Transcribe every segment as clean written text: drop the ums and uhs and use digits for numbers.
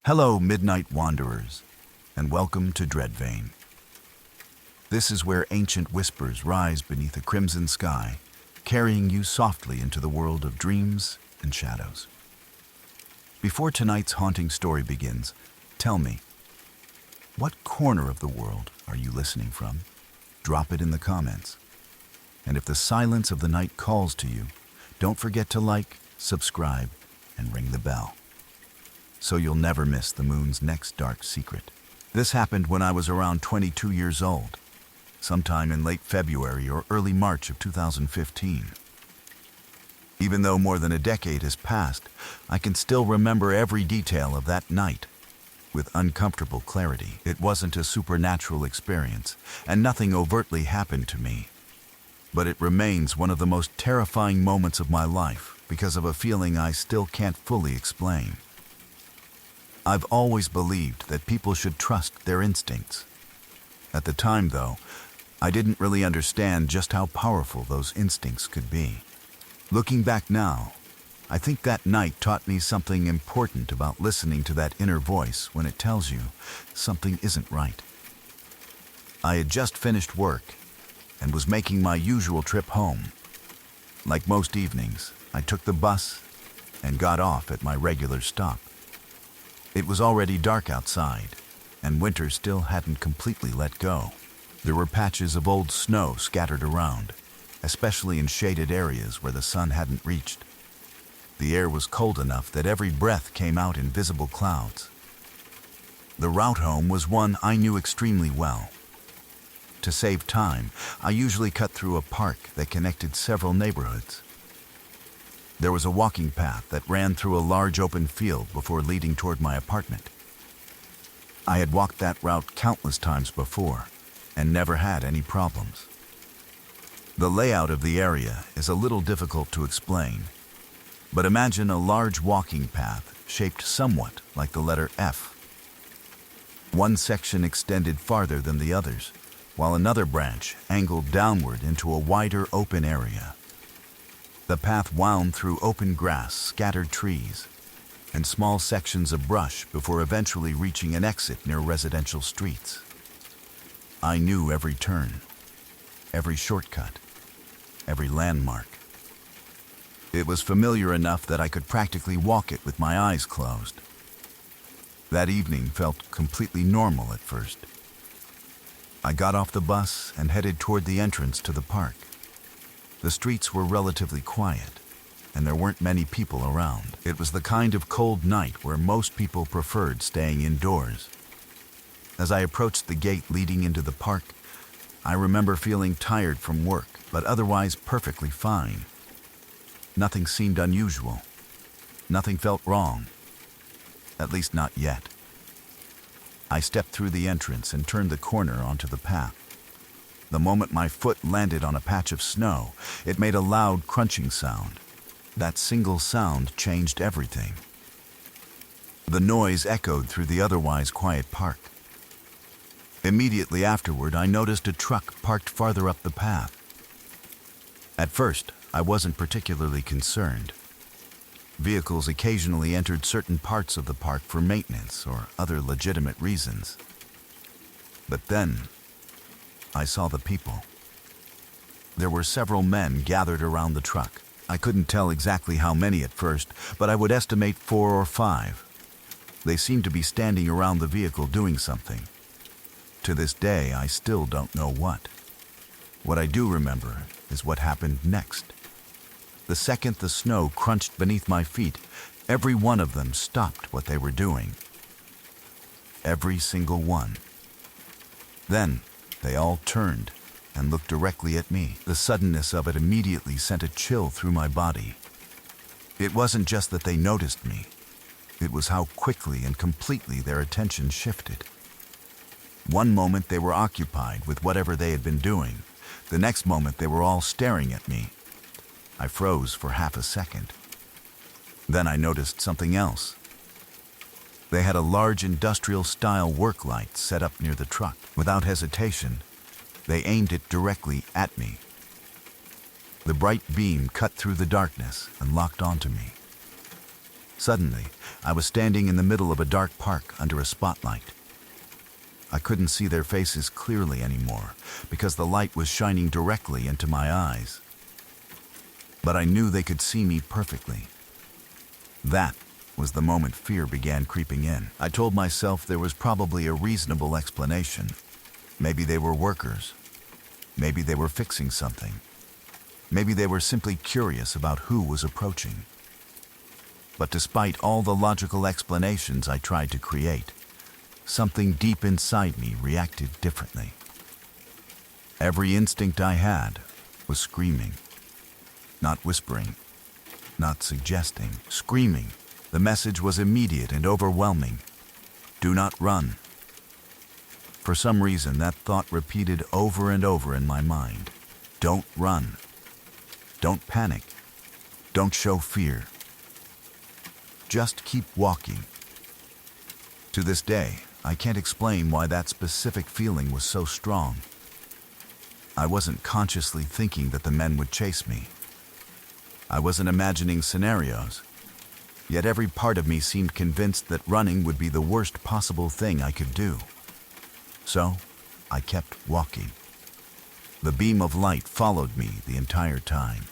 Hello, midnight wanderers, and welcome to Dreadvein. This is where ancient whispers rise beneath a crimson sky, carrying you softly into the world of dreams and shadows. Before tonight's haunting story begins, tell me, what corner of the world are you listening from? Drop it in the comments. And if the silence of the night calls to you, don't forget to like, subscribe, and ring the bell, so you'll never miss the moon's next dark secret. This happened when I was around 22 years old, sometime in late February or early March of 2015. Even though more than a decade has passed, I can still remember every detail of that night with uncomfortable clarity. It wasn't a supernatural experience, and nothing overtly happened to me. But it remains one of the most terrifying moments of my life because of a feeling I still can't fully explain. I've always believed that people should trust their instincts. At the time, though, I didn't really understand just how powerful those instincts could be. Looking back now, I think that night taught me something important about listening to that inner voice when it tells you something isn't right. I had just finished work and was making my usual trip home. Like most evenings, I took the bus and got off at my regular stop. It was already dark outside, and winter still hadn't completely let go. There were patches of old snow scattered around, especially in shaded areas where the sun hadn't reached. The air was cold enough that every breath came out in visible clouds. The route home was one I knew extremely well. To save time, I usually cut through a park that connected several neighborhoods. There was a walking path that ran through a large open field before leading toward my apartment. I had walked that route countless times before and never had any problems. The layout of the area is a little difficult to explain, but imagine a large walking path shaped somewhat like the letter F. One section extended farther than the others, while another branch angled downward into a wider open area. The path wound through open grass, scattered trees, and small sections of brush before eventually reaching an exit near residential streets. I knew every turn, every shortcut, every landmark. It was familiar enough that I could practically walk it with my eyes closed. That evening felt completely normal at first. I got off the bus and headed toward the entrance to the park. The streets were relatively quiet, and there weren't many people around. It was the kind of cold night where most people preferred staying indoors. As I approached the gate leading into the park, I remember feeling tired from work, but otherwise perfectly fine. Nothing seemed unusual. Nothing felt wrong. At least not yet. I stepped through the entrance and turned the corner onto the path. The moment my foot landed on a patch of snow, it made a loud crunching sound. That single sound changed everything. The noise echoed through the otherwise quiet park. Immediately afterward, I noticed a truck parked farther up the path. At first, I wasn't particularly concerned. Vehicles occasionally entered certain parts of the park for maintenance or other legitimate reasons. But then, I saw the people. There were several men gathered around the truck. I couldn't tell exactly how many at first, but I would estimate 4 or 5. They seemed to be standing around the vehicle doing something. To this day, I still don't know what. What I do remember is what happened next. The second the snow crunched beneath my feet, every one of them stopped what they were doing. Every single one. Then, they all turned and looked directly at me. The suddenness of it immediately sent a chill through my body. It wasn't just that they noticed me. It was how quickly and completely their attention shifted. One moment they were occupied with whatever they had been doing. The next moment they were all staring at me. I froze for half a second. Then I noticed something else. They had a large industrial-style work light set up near the truck. Without hesitation, they aimed it directly at me. The bright beam cut through the darkness and locked onto me. Suddenly, I was standing in the middle of a dark park under a spotlight. I couldn't see their faces clearly anymore because the light was shining directly into my eyes. But I knew they could see me perfectly. That was the moment fear began creeping in. I told myself there was probably a reasonable explanation. Maybe they were workers. Maybe they were fixing something. Maybe they were simply curious about who was approaching. But despite all the logical explanations I tried to create, something deep inside me reacted differently. Every instinct I had was screaming. Not whispering, not suggesting, screaming. The message was immediate and overwhelming. Do not run. For some reason, that thought repeated over and over in my mind. Don't run. Don't panic. Don't show fear. Just keep walking. To this day, I can't explain why that specific feeling was so strong. I wasn't consciously thinking that the men would chase me. I wasn't imagining scenarios. Yet every part of me seemed convinced that running would be the worst possible thing I could do. So, I kept walking. The beam of light followed me the entire time.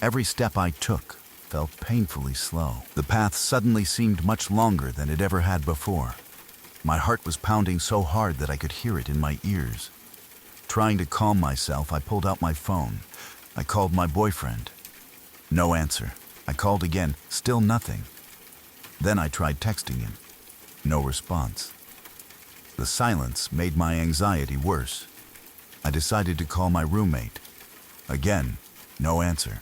Every step I took felt painfully slow. The path suddenly seemed much longer than it ever had before. My heart was pounding so hard that I could hear it in my ears. Trying to calm myself, I pulled out my phone. I called my boyfriend. No answer. I called again, still nothing. Then I tried texting him. No response. The silence made my anxiety worse. I decided to call my roommate. Again, no answer.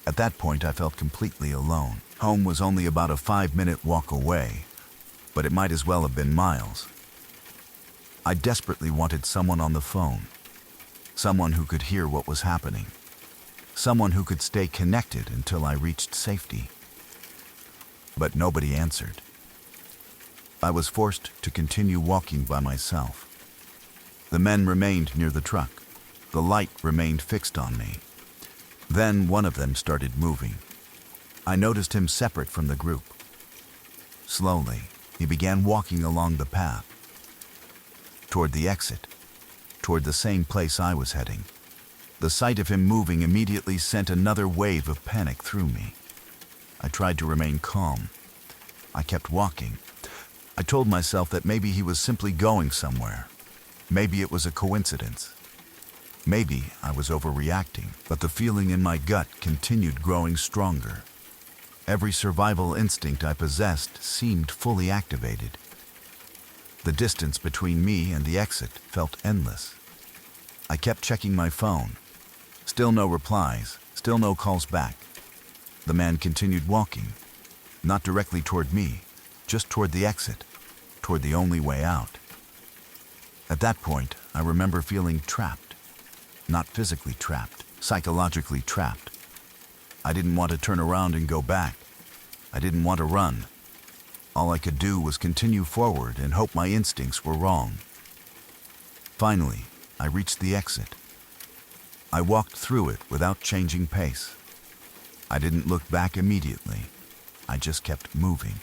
At that point, I felt completely alone. Home was only about a 5-minute walk away, but it might as well have been miles. I desperately wanted someone on the phone. Someone who could hear what was happening. Someone who could stay connected until I reached safety. But nobody answered. I was forced to continue walking by myself. The men remained near the truck. The light remained fixed on me. Then one of them started moving. I noticed him separate from the group. Slowly, he began walking along the path, toward the exit, toward the same place I was heading. The sight of him moving immediately sent another wave of panic through me. I tried to remain calm. I kept walking. I told myself that maybe he was simply going somewhere. Maybe it was a coincidence. Maybe I was overreacting, but the feeling in my gut continued growing stronger. Every survival instinct I possessed seemed fully activated. The distance between me and the exit felt endless. I kept checking my phone. Still no replies, still no calls back. The man continued walking, not directly toward me, just toward the exit, toward the only way out. At that point, I remember feeling trapped. Not physically trapped, psychologically trapped. I didn't want to turn around and go back. I didn't want to run. All I could do was continue forward and hope my instincts were wrong. Finally, I reached the exit. I walked through it without changing pace. I didn't look back immediately. I just kept moving.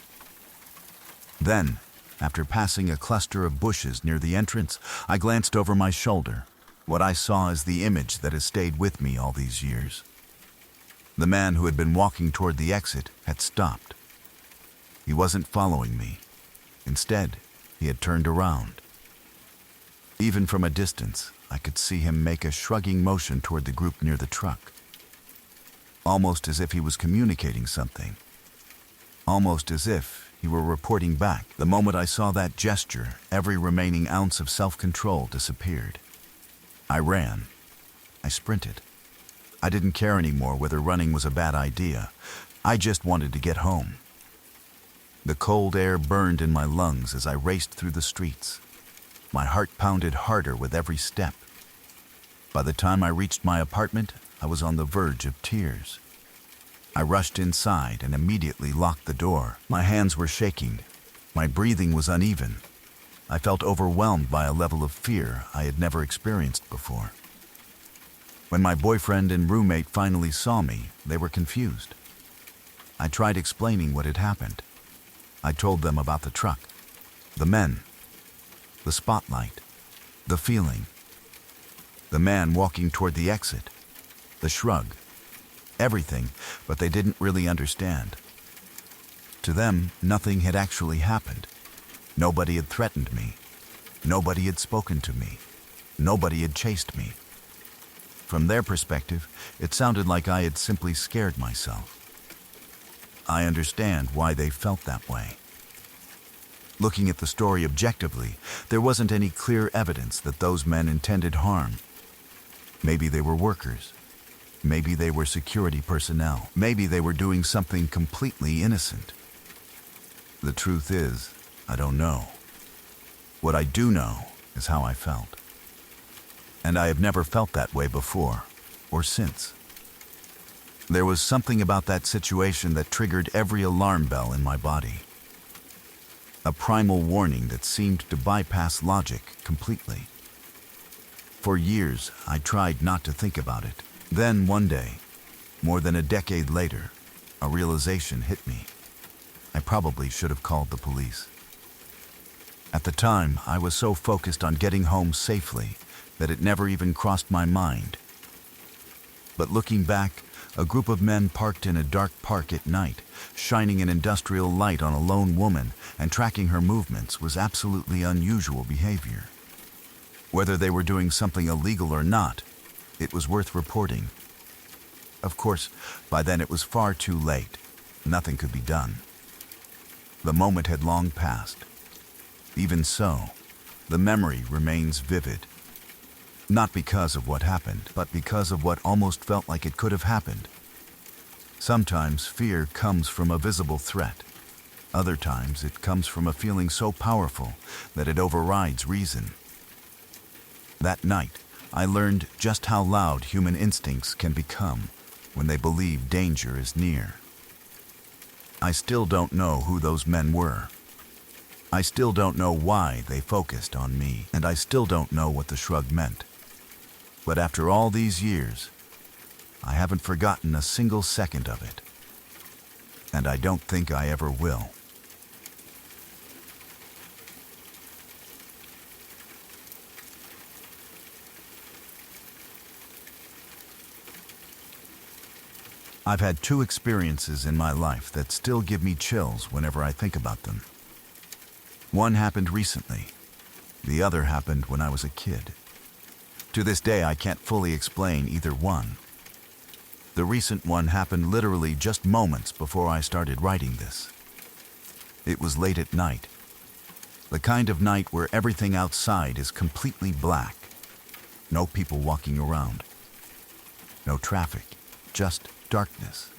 Then, after passing a cluster of bushes near the entrance, I glanced over my shoulder. What I saw is the image that has stayed with me all these years. The man who had been walking toward the exit had stopped. He wasn't following me. Instead, he had turned around. Even from a distance, I could see him make a shrugging motion toward the group near the truck. Almost as if he was communicating something. Almost as if he were reporting back. The moment I saw that gesture, every remaining ounce of self-control disappeared. I ran. I sprinted. I didn't care anymore whether running was a bad idea. I just wanted to get home. The cold air burned in my lungs as I raced through the streets. My heart pounded harder with every step. By the time I reached my apartment, I was on the verge of tears. I rushed inside and immediately locked the door. My hands were shaking. My breathing was uneven. I felt overwhelmed by a level of fear I had never experienced before. When my boyfriend and roommate finally saw me, they were confused. I tried explaining what had happened. I told them about the truck, the men, the spotlight, the feeling, the man walking toward the exit, the shrug, everything, but they didn't really understand. To them, nothing had actually happened. Nobody had threatened me. Nobody had spoken to me. Nobody had chased me. From their perspective, it sounded like I had simply scared myself. I understand why they felt that way. Looking at the story objectively, there wasn't any clear evidence that those men intended harm. Maybe they were workers. Maybe they were security personnel. Maybe they were doing something completely innocent. The truth is, I don't know. What I do know is how I felt. And I have never felt that way before, or since. There was something about that situation that triggered every alarm bell in my body. A primal warning that seemed to bypass logic completely. For years, I tried not to think about it. Then one day, more than a decade later, a realization hit me. I probably should have called the police. At the time, I was so focused on getting home safely that it never even crossed my mind. But looking back, a group of men parked in a dark park at night, shining an industrial light on a lone woman and tracking her movements was absolutely unusual behavior. Whether they were doing something illegal or not, it was worth reporting. Of course, by then it was far too late. Nothing could be done. The moment had long passed. Even so, the memory remains vivid. Not because of what happened, but because of what almost felt like it could have happened. Sometimes fear comes from a visible threat. Other times it comes from a feeling so powerful that it overrides reason. That night, I learned just how loud human instincts can become when they believe danger is near. I still don't know who those men were. I still don't know why they focused on me, and I still don't know what the shrug meant. But after all these years, I haven't forgotten a single second of it. And I don't think I ever will. I've had two experiences in my life that still give me chills whenever I think about them. One happened recently. The other happened when I was a kid. To this day, I can't fully explain either one. The recent one happened literally just moments before I started writing this. It was late at night. The kind of night where everything outside is completely black. No people walking around. No traffic, just darkness.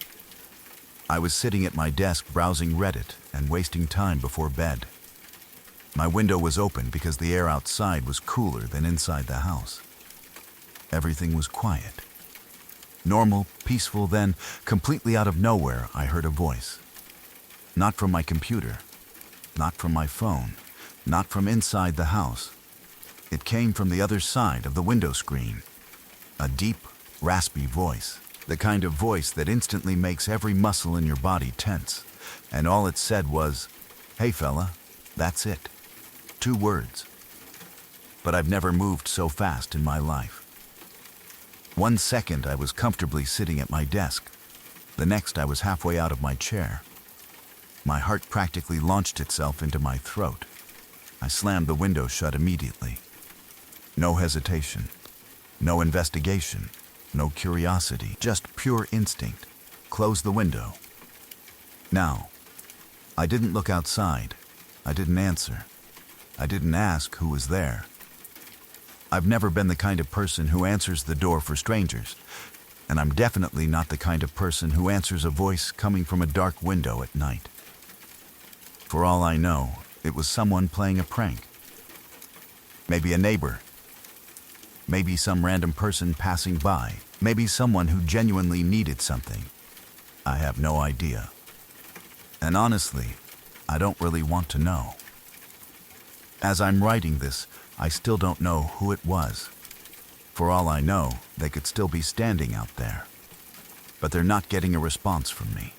I was sitting at my desk browsing Reddit and wasting time before bed. My window was open because the air outside was cooler than inside the house. Everything was quiet. Normal, peaceful, then, completely out of nowhere, I heard a voice. Not from my computer, not from my phone, not from inside the house. It came from the other side of the window screen. A deep, raspy voice. The kind of voice that instantly makes every muscle in your body tense. And all it said was, "Hey fella, that's it." 2 words. But I've never moved so fast in my life. 1 second I was comfortably sitting at my desk. The next I was halfway out of my chair. My heart practically launched itself into my throat. I slammed the window shut immediately. No hesitation, no investigation, no curiosity, just pure instinct. Close the window. Now, I didn't look outside. I didn't answer. I didn't ask who was there. I've never been the kind of person who answers the door for strangers, and I'm definitely not the kind of person who answers a voice coming from a dark window at night. For all I know, it was someone playing a prank. Maybe a neighbor. Maybe some random person passing by. Maybe someone who genuinely needed something. I have no idea. And honestly, I don't really want to know. As I'm writing this, I still don't know who it was. For all I know, they could still be standing out there. But they're not getting a response from me.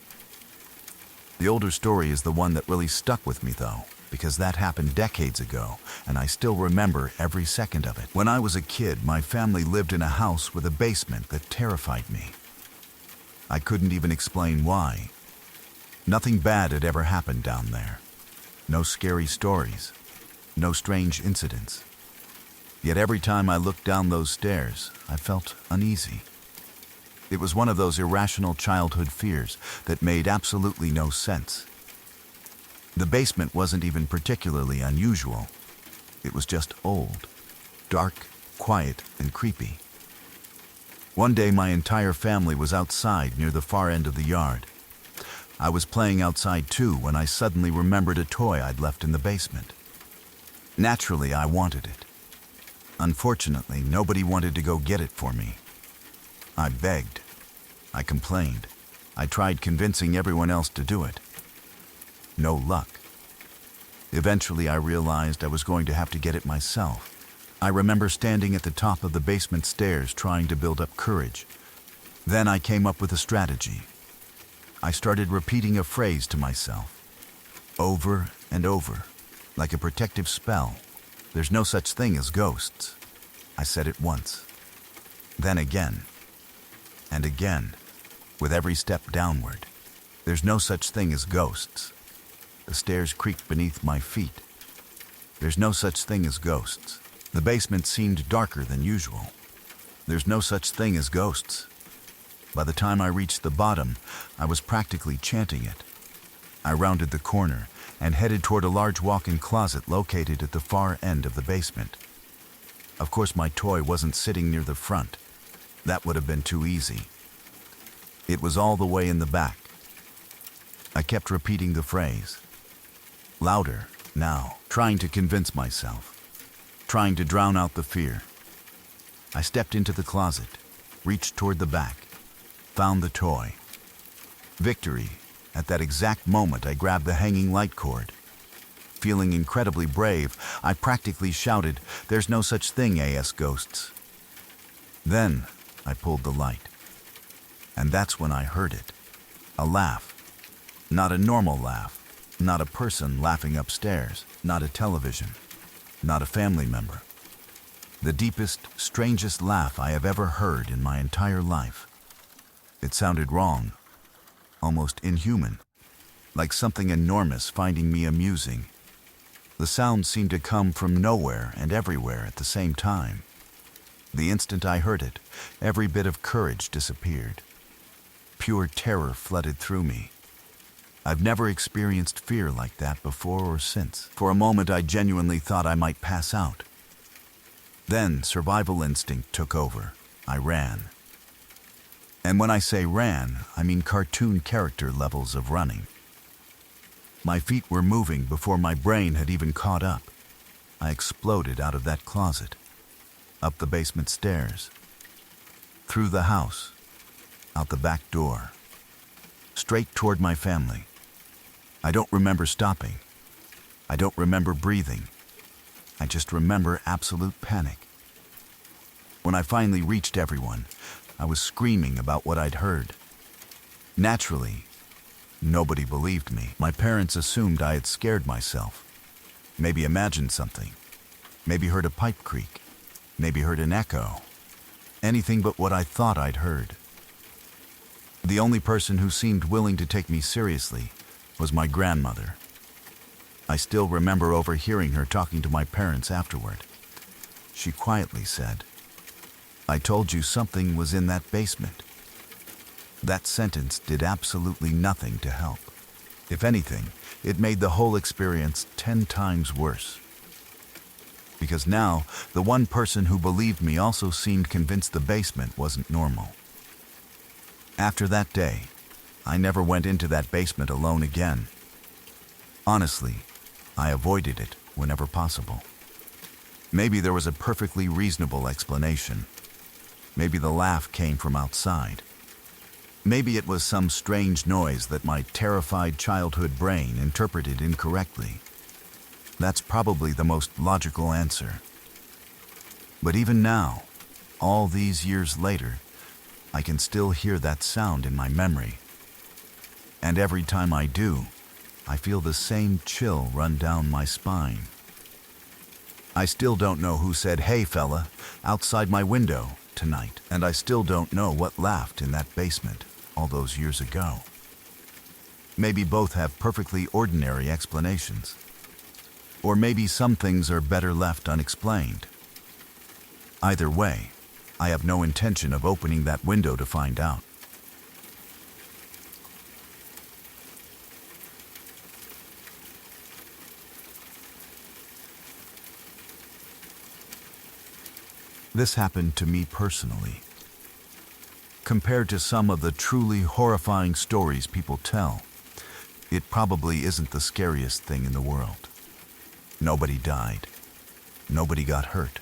The older story is the one that really stuck with me, though, because that happened decades ago, and I still remember every second of it. When I was a kid, my family lived in a house with a basement that terrified me. I couldn't even explain why. Nothing bad had ever happened down there. No scary stories. No strange incidents. Yet every time I looked down those stairs, I felt uneasy. It was one of those irrational childhood fears that made absolutely no sense. The basement wasn't even particularly unusual. It was just old, dark, quiet, and creepy. One day my entire family was outside near the far end of the yard. I was playing outside too when I suddenly remembered a toy I'd left in the basement. Naturally, I wanted it. Unfortunately, nobody wanted to go get it for me. I begged. I complained. I tried convincing everyone else to do it. No luck. Eventually, I realized I was going to have to get it myself. I remember standing at the top of the basement stairs trying to build up courage. Then I came up with a strategy. I started repeating a phrase to myself, over and over, like a protective spell. There's no such thing as ghosts. I said it once. Then again. And again, with every step downward. There's no such thing as ghosts. The stairs creaked beneath my feet. There's no such thing as ghosts. The basement seemed darker than usual. There's no such thing as ghosts. By the time I reached the bottom, I was practically chanting it. I rounded the corner and headed toward a large walk-in closet located at the far end of the basement. Of course, my toy wasn't sitting near the front. That would have been too easy. It was all the way in the back. I kept repeating the phrase. Louder, now, trying to convince myself. Trying to drown out the fear. I stepped into the closet, reached toward the back, found the toy. Victory. At that exact moment, I grabbed the hanging light cord. Feeling incredibly brave, I practically shouted, "There's no such thing as ghosts." Then, I pulled the light. And that's when I heard it. A laugh. Not a normal laugh. Not a person laughing upstairs. Not a television. Not a family member. The deepest, strangest laugh I have ever heard in my entire life. It sounded wrong. Almost inhuman. Like something enormous finding me amusing. The sound seemed to come from nowhere and everywhere at the same time. The instant I heard it, every bit of courage disappeared. Pure terror flooded through me. I've never experienced fear like that before or since. For a moment, I genuinely thought I might pass out. Then, survival instinct took over. I ran. And when I say ran, I mean cartoon character levels of running. My feet were moving before my brain had even caught up. I exploded out of that closet, up the basement stairs, through the house, out the back door, straight toward my family. I don't remember stopping. I don't remember breathing. I just remember absolute panic. When I finally reached everyone, I was screaming about what I'd heard. Naturally, nobody believed me. My parents assumed I had scared myself. Maybe imagined something. Maybe heard a pipe creak. Maybe heard an echo. Anything but what I thought I'd heard. The only person who seemed willing to take me seriously was my grandmother. I still remember overhearing her talking to my parents afterward. She quietly said, "I told you something was in that basement." That sentence did absolutely nothing to help. If anything, it made the whole experience 10 times worse. Because now, the one person who believed me also seemed convinced the basement wasn't normal. After that day, I never went into that basement alone again. Honestly, I avoided it whenever possible. Maybe there was a perfectly reasonable explanation. Maybe the laugh came from outside. Maybe it was some strange noise that my terrified childhood brain interpreted incorrectly. That's probably the most logical answer. But even now, all these years later, I can still hear that sound in my memory. And every time I do, I feel the same chill run down my spine. I still don't know who said, "Hey fella," outside my window tonight, and I still don't know what laughed in that basement all those years ago. Maybe both have perfectly ordinary explanations. Or maybe some things are better left unexplained. Either way, I have no intention of opening that window to find out. This happened to me personally. Compared to some of the truly horrifying stories people tell, it probably isn't the scariest thing in the world. Nobody died. Nobody got hurt.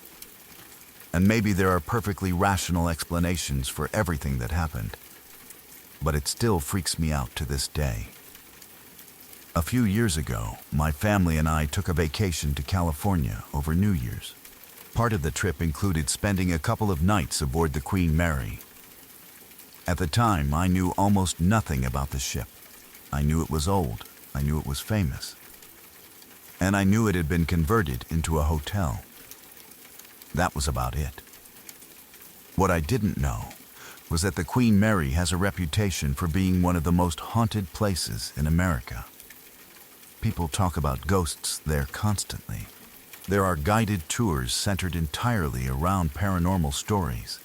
And maybe there are perfectly rational explanations for everything that happened. But it still freaks me out to this day. A few years ago, my family and I took a vacation to California over New Year's. Part of the trip included spending a couple of nights aboard the Queen Mary. At the time, I knew almost nothing about the ship. I knew it was old. I knew it was famous. And I knew it had been converted into a hotel. That was about it. What I didn't know was that the Queen Mary has a reputation for being one of the most haunted places in America. People talk about ghosts there constantly. There are guided tours centered entirely around paranormal stories.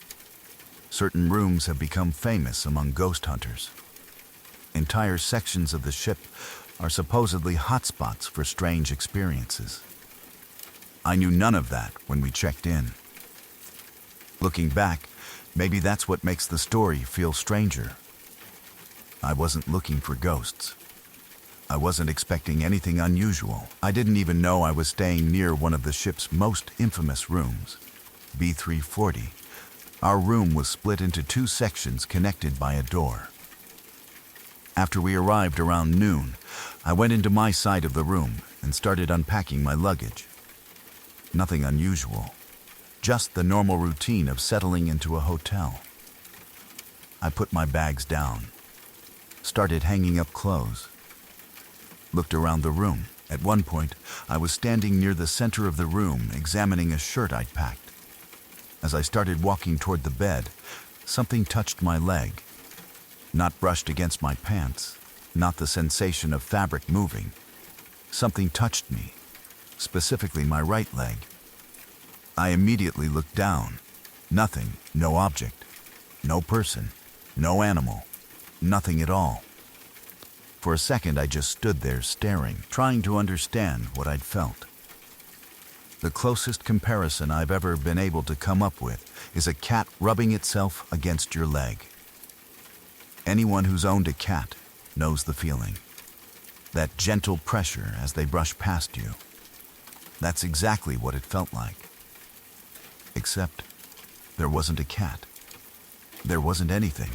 Certain rooms have become famous among ghost hunters. Entire sections of the ship are supposedly hotspots for strange experiences. I knew none of that when we checked in. Looking back, maybe that's what makes the story feel stranger. I wasn't looking for ghosts. I wasn't expecting anything unusual. I didn't even know I was staying near one of the ship's most infamous rooms, B340. Our room was split into two sections connected by a door. After we arrived around noon, I went into my side of the room and started unpacking my luggage. Nothing unusual, just the normal routine of settling into a hotel. I put my bags down, started hanging up clothes, looked around the room. At one point, I was standing near the center of the room examining a shirt I'd packed. As I started walking toward the bed, something touched my leg. Not brushed against my pants, not the sensation of fabric moving. Something touched me, specifically my right leg. I immediately looked down. Nothing, no object, no person, no animal, nothing at all. For a second, I just stood there staring, trying to understand what I'd felt. The closest comparison I've ever been able to come up with is a cat rubbing itself against your leg. Anyone who's owned a cat knows the feeling. That gentle pressure as they brush past you. That's exactly what it felt like. Except there wasn't a cat. There wasn't anything.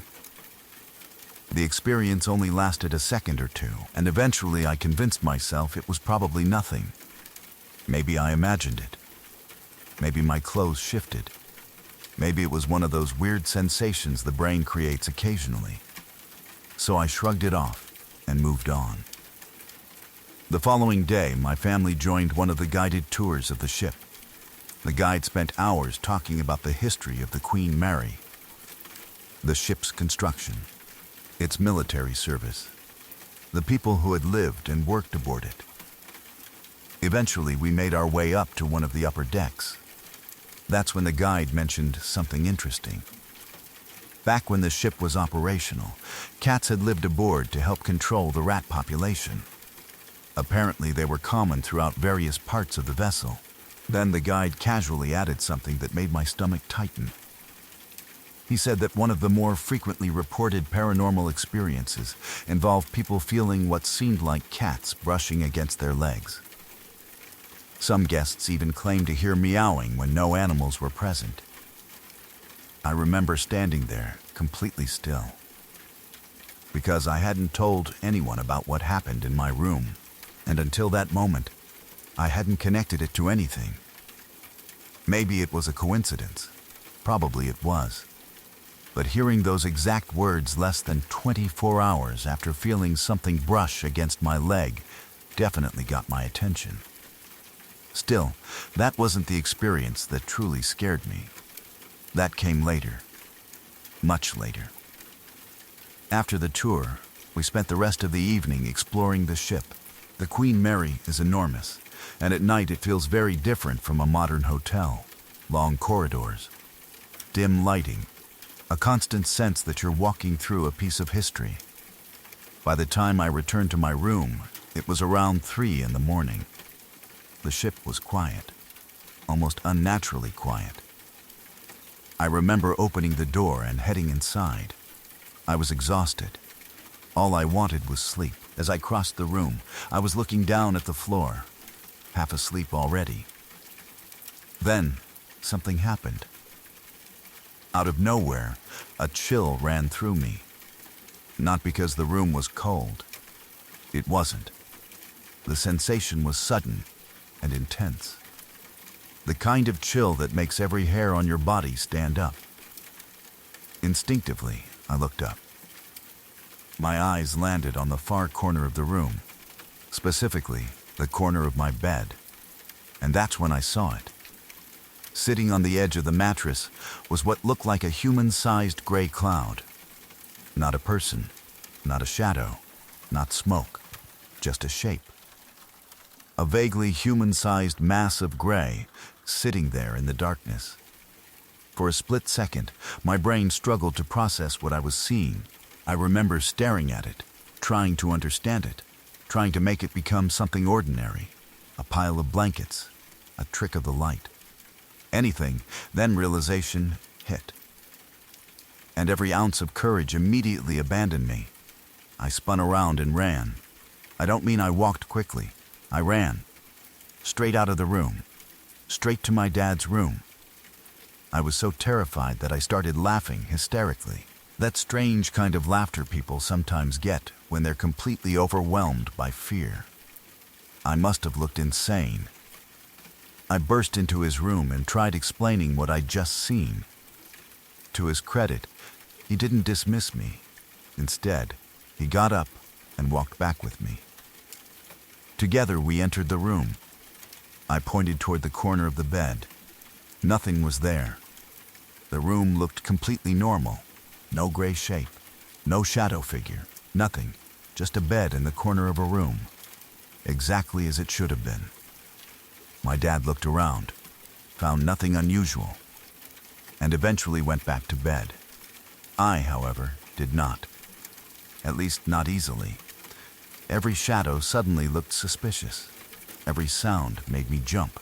The experience only lasted a second or two, and eventually I convinced myself it was probably nothing. Maybe I imagined it. Maybe my clothes shifted. Maybe it was one of those weird sensations the brain creates occasionally. So I shrugged it off and moved on. The following day, my family joined one of the guided tours of the ship. The guide spent hours talking about the history of the Queen Mary, the ship's construction, its military service, the people who had lived and worked aboard it. Eventually, we made our way up to one of the upper decks. That's when the guide mentioned something interesting. Back when the ship was operational, cats had lived aboard to help control the rat population. Apparently, they were common throughout various parts of the vessel. Then the guide casually added something that made my stomach tighten. He said that one of the more frequently reported paranormal experiences involved people feeling what seemed like cats brushing against their legs. Some guests even claimed to hear meowing when no animals were present. I remember standing there, completely still, because I hadn't told anyone about what happened in my room, and until that moment, I hadn't connected it to anything. Maybe it was a coincidence. Probably it was. But hearing those exact words less than 24 hours after feeling something brush against my leg definitely got my attention. Still, that wasn't the experience that truly scared me. That came later. Much later. After the tour, we spent the rest of the evening exploring the ship. The Queen Mary is enormous, and at night it feels very different from a modern hotel. Long corridors, dim lighting, a constant sense that you're walking through a piece of history. By the time I returned to my room, it was around 3 in the morning. The ship was quiet, almost unnaturally quiet. I remember opening the door and heading inside. I was exhausted. All I wanted was sleep. As I crossed the room, I was looking down at the floor, half asleep already. Then, something happened. Out of nowhere, a chill ran through me. Not because the room was cold. It wasn't. The sensation was sudden and intense. The kind of chill that makes every hair on your body stand up. Instinctively, I looked up. My eyes landed on the far corner of the room, specifically the corner of my bed, and that's when I saw it. Sitting on the edge of the mattress was what looked like a human-sized gray cloud. Not a person, not a shadow, not smoke, just a shape. A vaguely human-sized mass of gray sitting there in the darkness. For a split second, my brain struggled to process what I was seeing. I remember staring at it, trying to understand it, trying to make it become something ordinary, a pile of blankets, a trick of the light. Anything, then realization hit. And every ounce of courage immediately abandoned me. I spun around and ran. I don't mean I walked quickly. I ran. Straight out of the room. Straight to my dad's room. I was so terrified that I started laughing hysterically. That strange kind of laughter people sometimes get when they're completely overwhelmed by fear. I must have looked insane. I burst into his room and tried explaining what I'd just seen. To his credit, he didn't dismiss me. Instead, he got up and walked back with me. Together we entered the room. I pointed toward the corner of the bed. Nothing was there. The room looked completely normal. No gray shape, no shadow figure, nothing. Just a bed in the corner of a room. Exactly as it should have been. My dad looked around, found nothing unusual, and eventually went back to bed. I, however, did not. At least not easily. Every shadow suddenly looked suspicious. Every sound made me jump.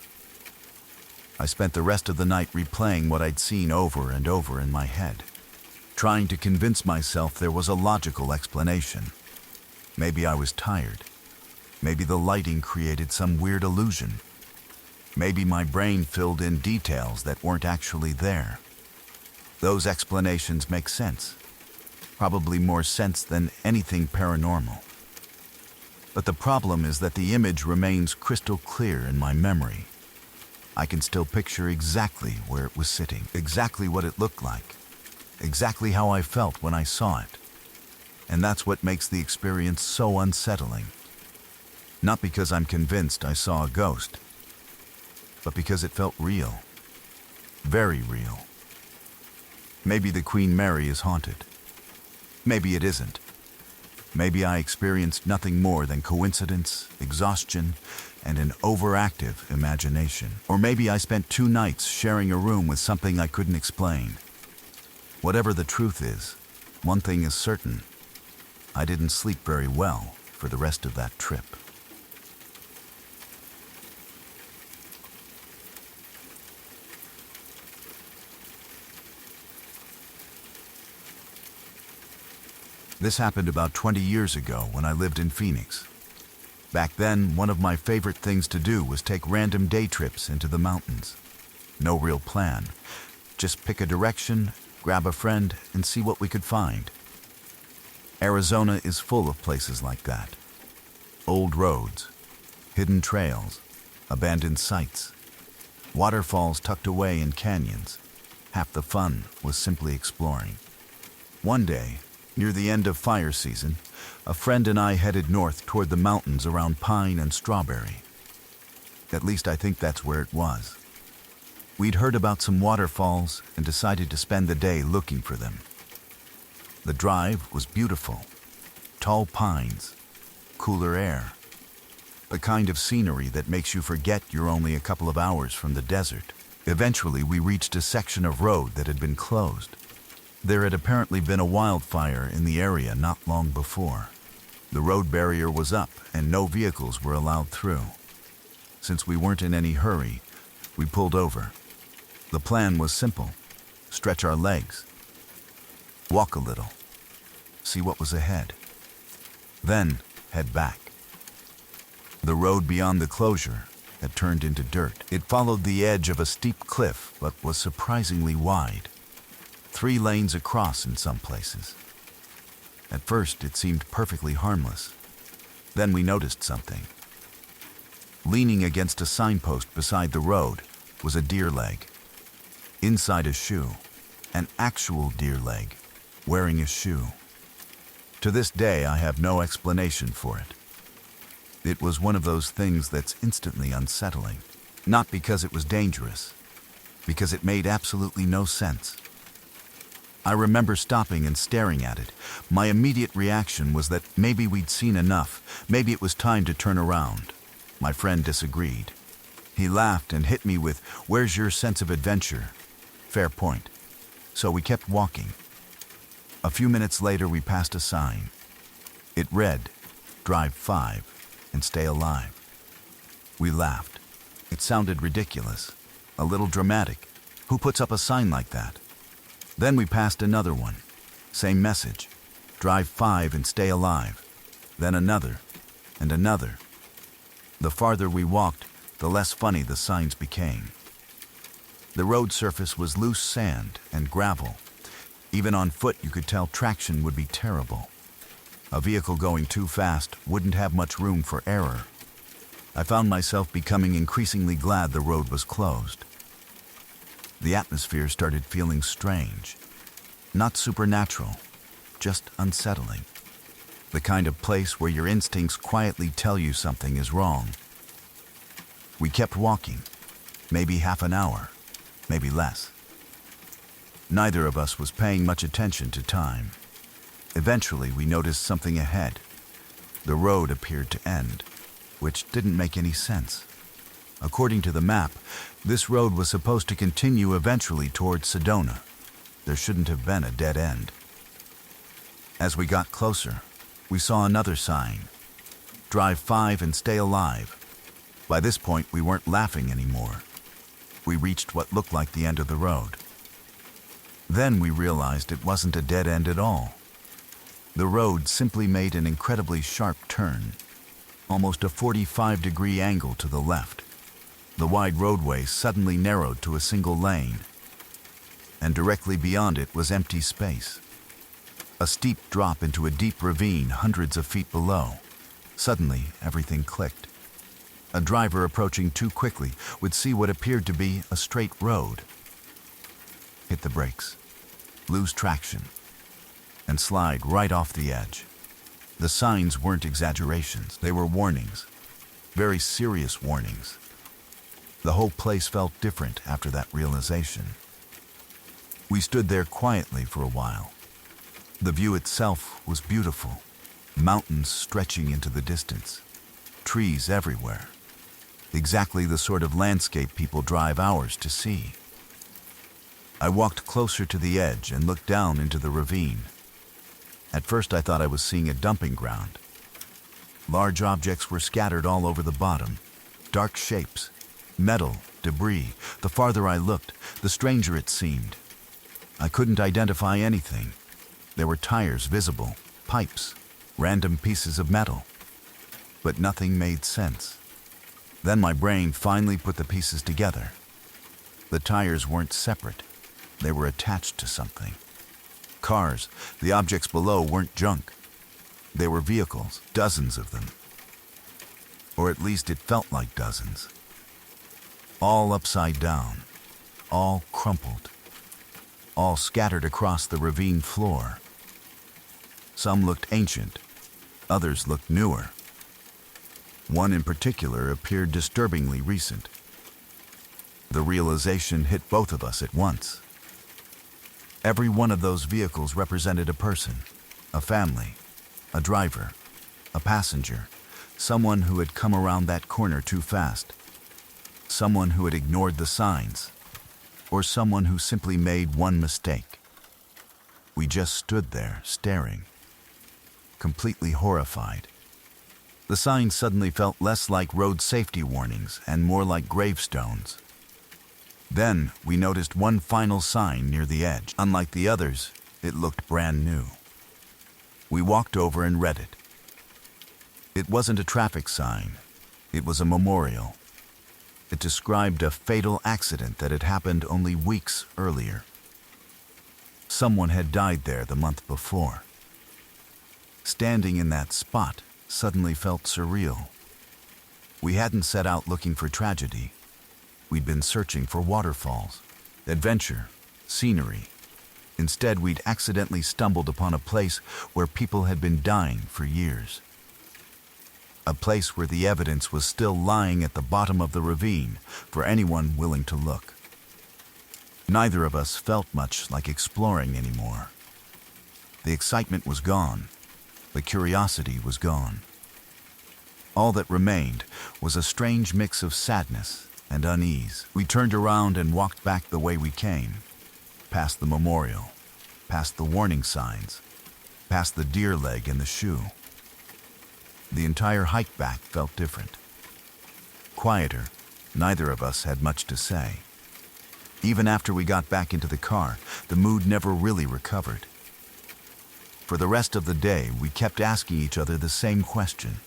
I spent the rest of the night replaying what I'd seen over and over in my head, trying to convince myself there was a logical explanation. Maybe I was tired. Maybe the lighting created some weird illusion. Maybe my brain filled in details that weren't actually there. Those explanations make sense. Probably more sense than anything paranormal. But the problem is that the image remains crystal clear in my memory. I can still picture exactly where it was sitting, exactly what it looked like, exactly how I felt when I saw it. And that's what makes the experience so unsettling. Not because I'm convinced I saw a ghost, but because it felt real. Very real. Maybe the Queen Mary is haunted. Maybe it isn't. Maybe I experienced nothing more than coincidence, exhaustion, and an overactive imagination. Or maybe I spent 2 nights sharing a room with something I couldn't explain. Whatever the truth is, one thing is certain. I didn't sleep very well for the rest of that trip. This happened about 20 years ago when I lived in Phoenix. Back then, one of my favorite things to do was take random day trips into the mountains. No real plan. Just pick a direction, grab a friend, and see what we could find. Arizona is full of places like that. Old roads, hidden trails, abandoned sites, waterfalls tucked away in canyons. Half the fun was simply exploring. One day, near the end of fire season, a friend and I headed north toward the mountains around Pine and Strawberry. At least I think that's where it was. We'd heard about some waterfalls and decided to spend the day looking for them. The drive was beautiful. Tall pines, cooler air, the kind of scenery that makes you forget you're only a couple of hours from the desert. Eventually, we reached a section of road that had been closed. There had apparently been a wildfire in the area not long before. The road barrier was up and no vehicles were allowed through. Since we weren't in any hurry, we pulled over. The plan was simple: stretch our legs, walk a little, see what was ahead, then head back. The road beyond the closure had turned into dirt. It followed the edge of a steep cliff, but was surprisingly wide. 3 lanes across in some places. At first, it seemed perfectly harmless. Then we noticed something. Leaning against a signpost beside the road was a deer leg. Inside a shoe, an actual deer leg, wearing a shoe. To this day, I have no explanation for it. It was one of those things that's instantly unsettling. Not because it was dangerous, because it made absolutely no sense. I remember stopping and staring at it. My immediate reaction was that maybe we'd seen enough, maybe it was time to turn around. My friend disagreed. He laughed and hit me with, "Where's your sense of adventure?" Fair point. So we kept walking. A few minutes later, we passed a sign. It read, "Drive 5 and stay alive." We laughed. It sounded ridiculous, a little dramatic. Who puts up a sign like that? Then we passed another one. Same message, "Drive 5 and stay alive." Then another, and another. The farther we walked, the less funny the signs became. The road surface was loose sand and gravel. Even on foot, you could tell traction would be terrible. A vehicle going too fast wouldn't have much room for error. I found myself becoming increasingly glad the road was closed. The atmosphere started feeling strange. Not supernatural, just unsettling. The kind of place where your instincts quietly tell you something is wrong. We kept walking, maybe half an hour, maybe less. Neither of us was paying much attention to time. Eventually, we noticed something ahead. The road appeared to end, which didn't make any sense. According to the map, this road was supposed to continue eventually towards Sedona. There shouldn't have been a dead end. As we got closer, we saw another sign, "Drive 5 and stay alive." By this point, we weren't laughing anymore. We reached what looked like the end of the road. Then we realized it wasn't a dead end at all. The road simply made an incredibly sharp turn, almost a 45-degree angle to the left. The wide roadway suddenly narrowed to a single lane, and directly beyond it was empty space. A steep drop into a deep ravine hundreds of feet below. Suddenly, everything clicked. A driver approaching too quickly would see what appeared to be a straight road, hit the brakes, lose traction, and slide right off the edge. The signs weren't exaggerations, they were warnings, very serious warnings. The whole place felt different after that realization. We stood there quietly for a while. The view itself was beautiful, mountains stretching into the distance, trees everywhere. Exactly the sort of landscape people drive hours to see. I walked closer to the edge and looked down into the ravine. At first I thought I was seeing a dumping ground. Large objects were scattered all over the bottom, dark shapes, metal, debris. The farther I looked, the stranger it seemed. I couldn't identify anything. There were tires visible, pipes, random pieces of metal. But nothing made sense. Then my brain finally put the pieces together. The tires weren't separate. They were attached to something. Cars, the objects below weren't junk. They were vehicles, dozens of them. Or at least it felt like dozens. All upside down, all crumpled, all scattered across the ravine floor. Some looked ancient, others looked newer. One in particular appeared disturbingly recent. The realization hit both of us at once. Every one of those vehicles represented a person, a family, a driver, a passenger, someone who had come around that corner too fast, someone who had ignored the signs, or someone who simply made one mistake. We just stood there, staring, completely horrified. The signs suddenly felt less like road safety warnings and more like gravestones. Then we noticed one final sign near the edge. Unlike the others, it looked brand new. We walked over and read it. It wasn't a traffic sign. It was a memorial. It described a fatal accident that had happened only weeks earlier. Someone had died there the month before. Standing in that spot suddenly felt surreal. We hadn't set out looking for tragedy. We'd been searching for waterfalls, adventure, scenery. Instead, we'd accidentally stumbled upon a place where people had been dying for years. A place where the evidence was still lying at the bottom of the ravine for anyone willing to look. Neither of us felt much like exploring anymore. The excitement was gone. The curiosity was gone. All that remained was a strange mix of sadness and unease. We turned around and walked back the way we came, past the memorial, past the warning signs, past the deer leg and the shoe. The entire hike back felt different. Quieter, neither of us had much to say. Even after we got back into the car, the mood never really recovered. For the rest of the day, we kept asking each other the same question.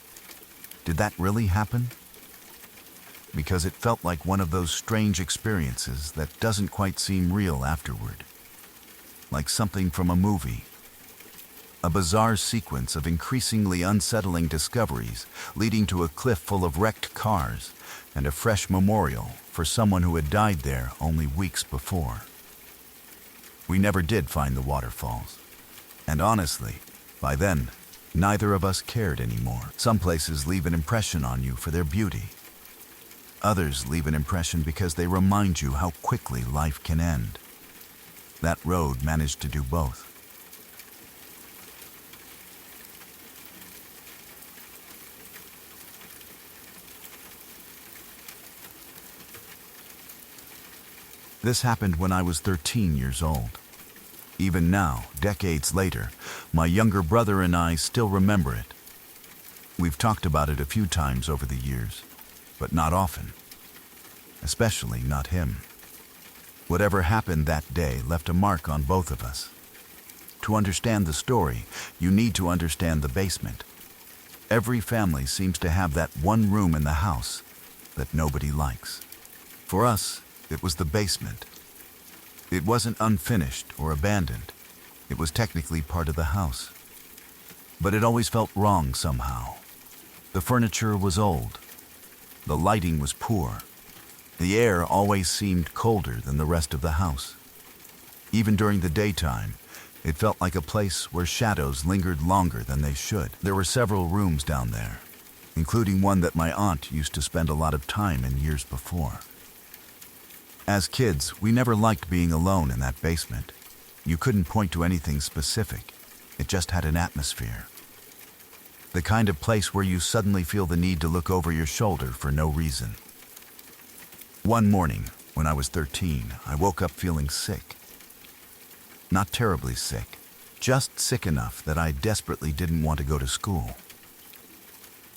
Did that really happen? Because it felt like one of those strange experiences that doesn't quite seem real afterward. Like something from a movie. A bizarre sequence of increasingly unsettling discoveries leading to a cliff full of wrecked cars and a fresh memorial for someone who had died there only weeks before. We never did find the waterfalls. And honestly, by then, neither of us cared anymore. Some places leave an impression on you for their beauty. Others leave an impression because they remind you how quickly life can end. That road managed to do both. This happened when I was 13 years old. Even now, decades later, my younger brother and I still remember it. We've talked about it a few times over the years, but not often. Especially not him. Whatever happened that day left a mark on both of us. To understand the story, you need to understand the basement. Every family seems to have that one room in the house that nobody likes. For us, it was the basement. It wasn't unfinished or abandoned. It was technically part of the house. But it always felt wrong somehow. The furniture was old. The lighting was poor. The air always seemed colder than the rest of the house. Even during the daytime, it felt like a place where shadows lingered longer than they should. There were several rooms down there, including one that my aunt used to spend a lot of time in years before. As kids, we never liked being alone in that basement. You couldn't point to anything specific. It just had an atmosphere. The kind of place where you suddenly feel the need to look over your shoulder for no reason. One morning, when I was 13, I woke up feeling sick. Not terribly sick, just sick enough that I desperately didn't want to go to school.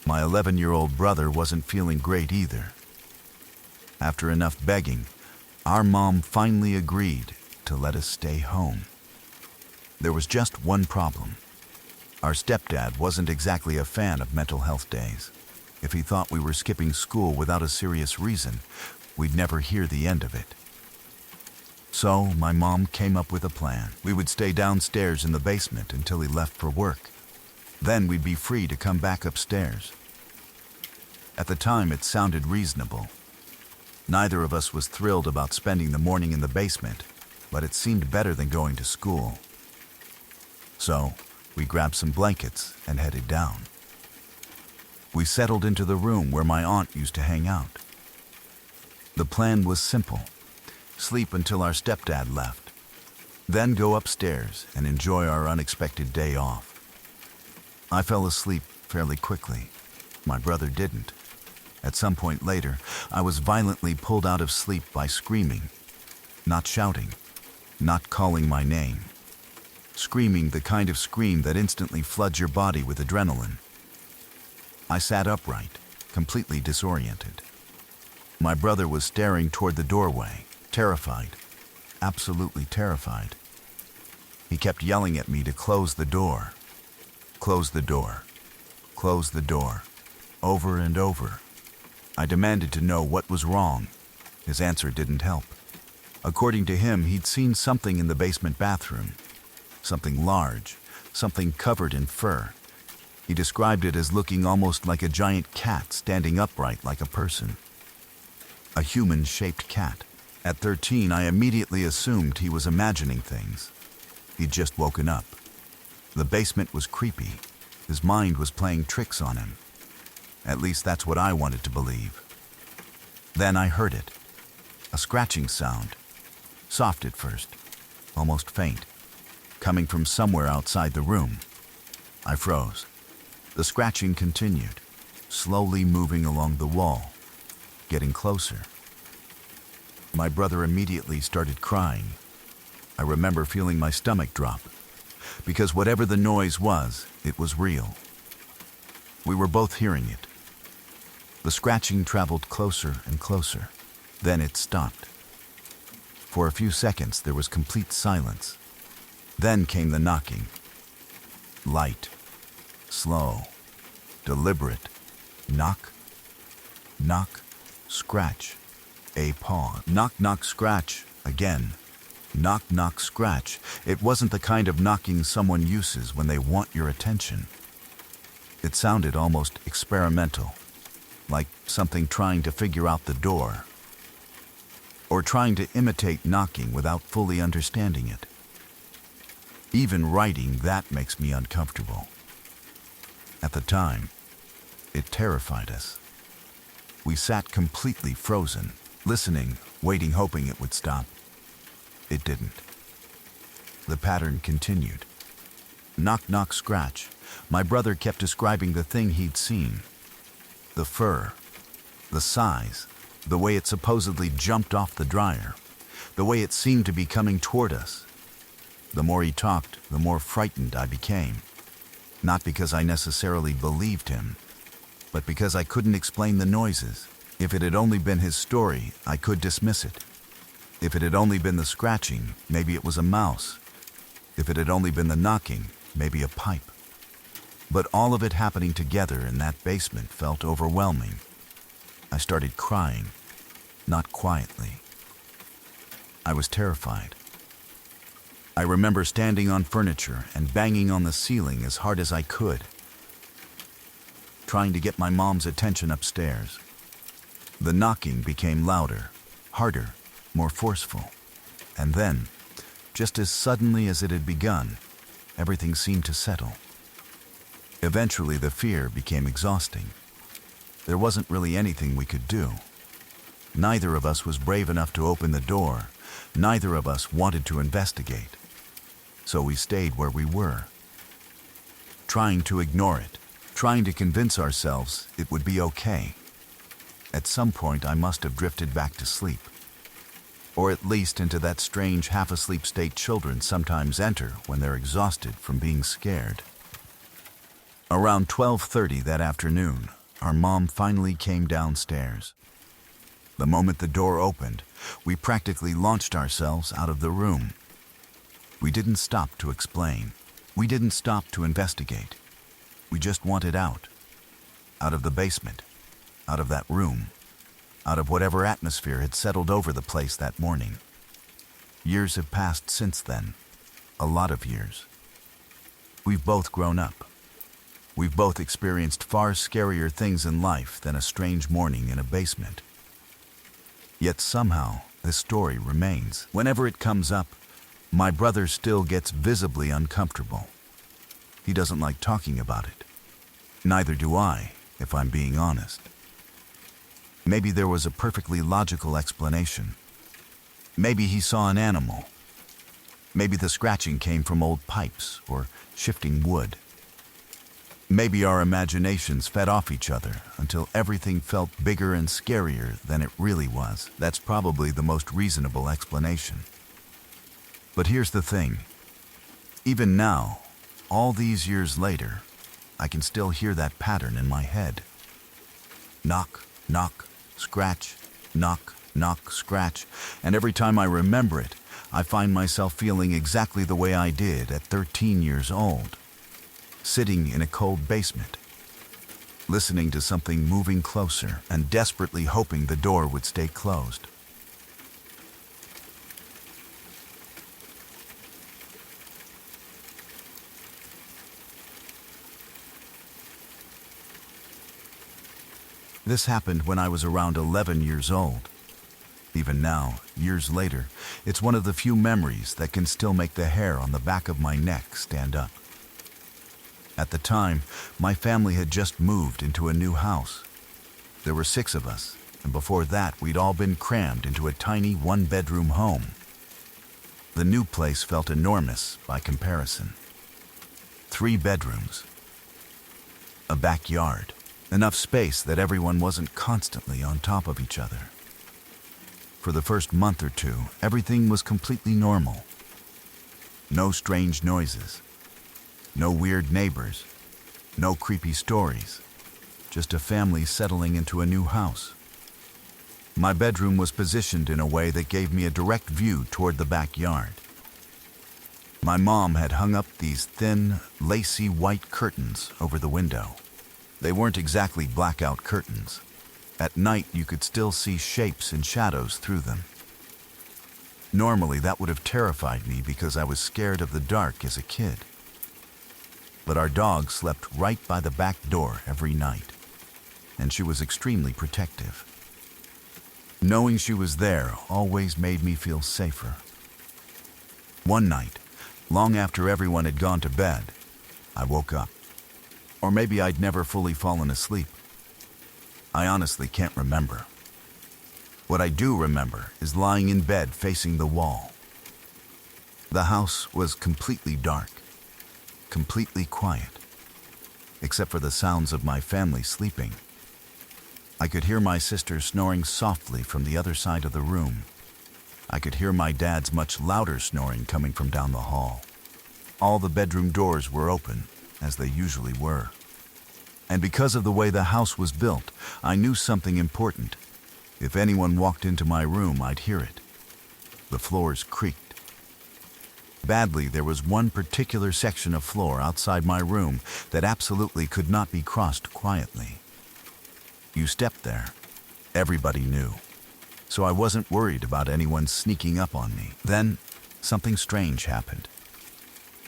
My 11-year-old brother wasn't feeling great either. After enough begging, our mom finally agreed to let us stay home. There was just one problem. Our stepdad wasn't exactly a fan of mental health days. If he thought we were skipping school without a serious reason, we'd never hear the end of it. So my mom came up with a plan. We would stay downstairs in the basement until he left for work. Then we'd be free to come back upstairs. At the time, it sounded reasonable. Neither of us was thrilled about spending the morning in the basement, but it seemed better than going to school. So, We grabbed some blankets and headed down. We settled into the room where my aunt used to hang out. The plan was simple: sleep until our stepdad left, then go upstairs and enjoy our unexpected day off. I fell asleep fairly quickly. My brother didn't. At some point later, I was violently pulled out of sleep by screaming, not shouting, not calling my name. Screaming, the kind of scream that instantly floods your body with adrenaline. I sat upright, completely disoriented. My brother was staring toward the doorway, terrified, absolutely terrified. He kept yelling at me to close the door. Close the door. Close the door. Over and over. I demanded to know what was wrong. His answer didn't help. According to him, he'd seen something in the basement bathroom. Something large, something covered in fur. He described it as looking almost like a giant cat standing upright like a person. A human-shaped cat. At 13, I immediately assumed he was imagining things. He'd just woken up. The basement was creepy. His mind was playing tricks on him. At least that's what I wanted to believe. Then I heard it. A scratching sound. Soft at first, almost faint, coming from somewhere outside the room. I froze. The scratching continued, slowly moving along the wall, getting closer. My brother immediately started crying. I remember feeling my stomach drop, because whatever the noise was, it was real. We were both hearing it. The scratching traveled closer and closer. Then it stopped. For a few seconds, there was complete silence. Then came the knocking. Light, slow, deliberate. Knock, knock, scratch. A pause. Knock, knock, scratch. Again. Knock, knock, scratch. It wasn't the kind of knocking someone uses when they want your attention. It sounded almost experimental, like something trying to figure out the door, or trying to imitate knocking without fully understanding it. Even writing that makes me uncomfortable. At the time, it terrified us. We sat completely frozen, listening, waiting, hoping it would stop. It didn't. The pattern continued. Knock, knock, scratch. My brother kept describing the thing he'd seen. The fur, the size, the way it supposedly jumped off the dryer, the way it seemed to be coming toward us. The more he talked, the more frightened I became. Not because I necessarily believed him, but because I couldn't explain the noises. If it had only been his story, I could dismiss it. If it had only been the scratching, maybe it was a mouse. If it had only been the knocking, maybe a pipe. But all of it happening together in that basement felt overwhelming. I started crying, not quietly. I was terrified. I remember standing on furniture and banging on the ceiling as hard as I could, trying to get my mom's attention upstairs. The knocking became louder, harder, more forceful. And then, just as suddenly as it had begun, everything seemed to settle. Eventually, the fear became exhausting. There wasn't really anything we could do. Neither of us was brave enough to open the door. Neither of us wanted to investigate. So we stayed where we were, trying to ignore it, trying to convince ourselves it would be okay. At some point, I must have drifted back to sleep, or at least into that strange half-asleep state children sometimes enter when they're exhausted from being scared. Around 12:30 that afternoon, our mom finally came downstairs. The moment the door opened, we practically launched ourselves out of the room. We didn't stop to explain. We didn't stop to investigate. We just wanted out. Out of the basement. Out of that room. Out of whatever atmosphere had settled over the place that morning. Years have passed since then. A lot of years. We've both grown up. We've both experienced far scarier things in life than a strange morning in a basement. Yet somehow, this story remains. Whenever it comes up, my brother still gets visibly uncomfortable. He doesn't like talking about it. Neither do I, if I'm being honest. Maybe there was a perfectly logical explanation. Maybe he saw an animal. Maybe the scratching came from old pipes or shifting wood. Maybe our imaginations fed off each other until everything felt bigger and scarier than it really was. That's probably the most reasonable explanation. But here's the thing. Even now, all these years later, I can still hear that pattern in my head. Knock, knock, scratch, knock, knock, scratch, and every time I remember it, I find myself feeling exactly the way I did at 13 years old, sitting in a cold basement, listening to something moving closer and desperately hoping the door would stay closed. This happened when I was around 11 years old. Even now, years later, it's one of the few memories that can still make the hair on the back of my neck stand up. At the time, my family had just moved into a new house. There were 6 of us, and before that, we'd all been crammed into a tiny one-bedroom home. The new place felt enormous by comparison. 3 bedrooms, a backyard, enough space that everyone wasn't constantly on top of each other. For the first month or 2, everything was completely normal. No strange noises, no weird neighbors, no creepy stories, just a family settling into a new house. My bedroom was positioned in a way that gave me a direct view toward the backyard. My mom had hung up these thin, lacy white curtains over the window. They weren't exactly blackout curtains. At night, you could still see shapes and shadows through them. Normally, that would have terrified me because I was scared of the dark as a kid. But our dog slept right by the back door every night, and she was extremely protective. Knowing she was there always made me feel safer. One night, long after everyone had gone to bed, I woke up. Or maybe I'd never fully fallen asleep. I honestly can't remember. What I do remember is lying in bed facing the wall. The house was completely dark, completely quiet, except for the sounds of my family sleeping. I could hear my sister snoring softly from the other side of the room. I could hear my dad's much louder snoring coming from down the hall. All the bedroom doors were open, as they usually were. And because of the way the house was built, I knew something important. If anyone walked into my room, I'd hear it. The floors creaked. Badly, there was one particular section of floor outside my room that absolutely could not be crossed quietly. You stepped there, everybody knew. So I wasn't worried about anyone sneaking up on me. Then, something strange happened.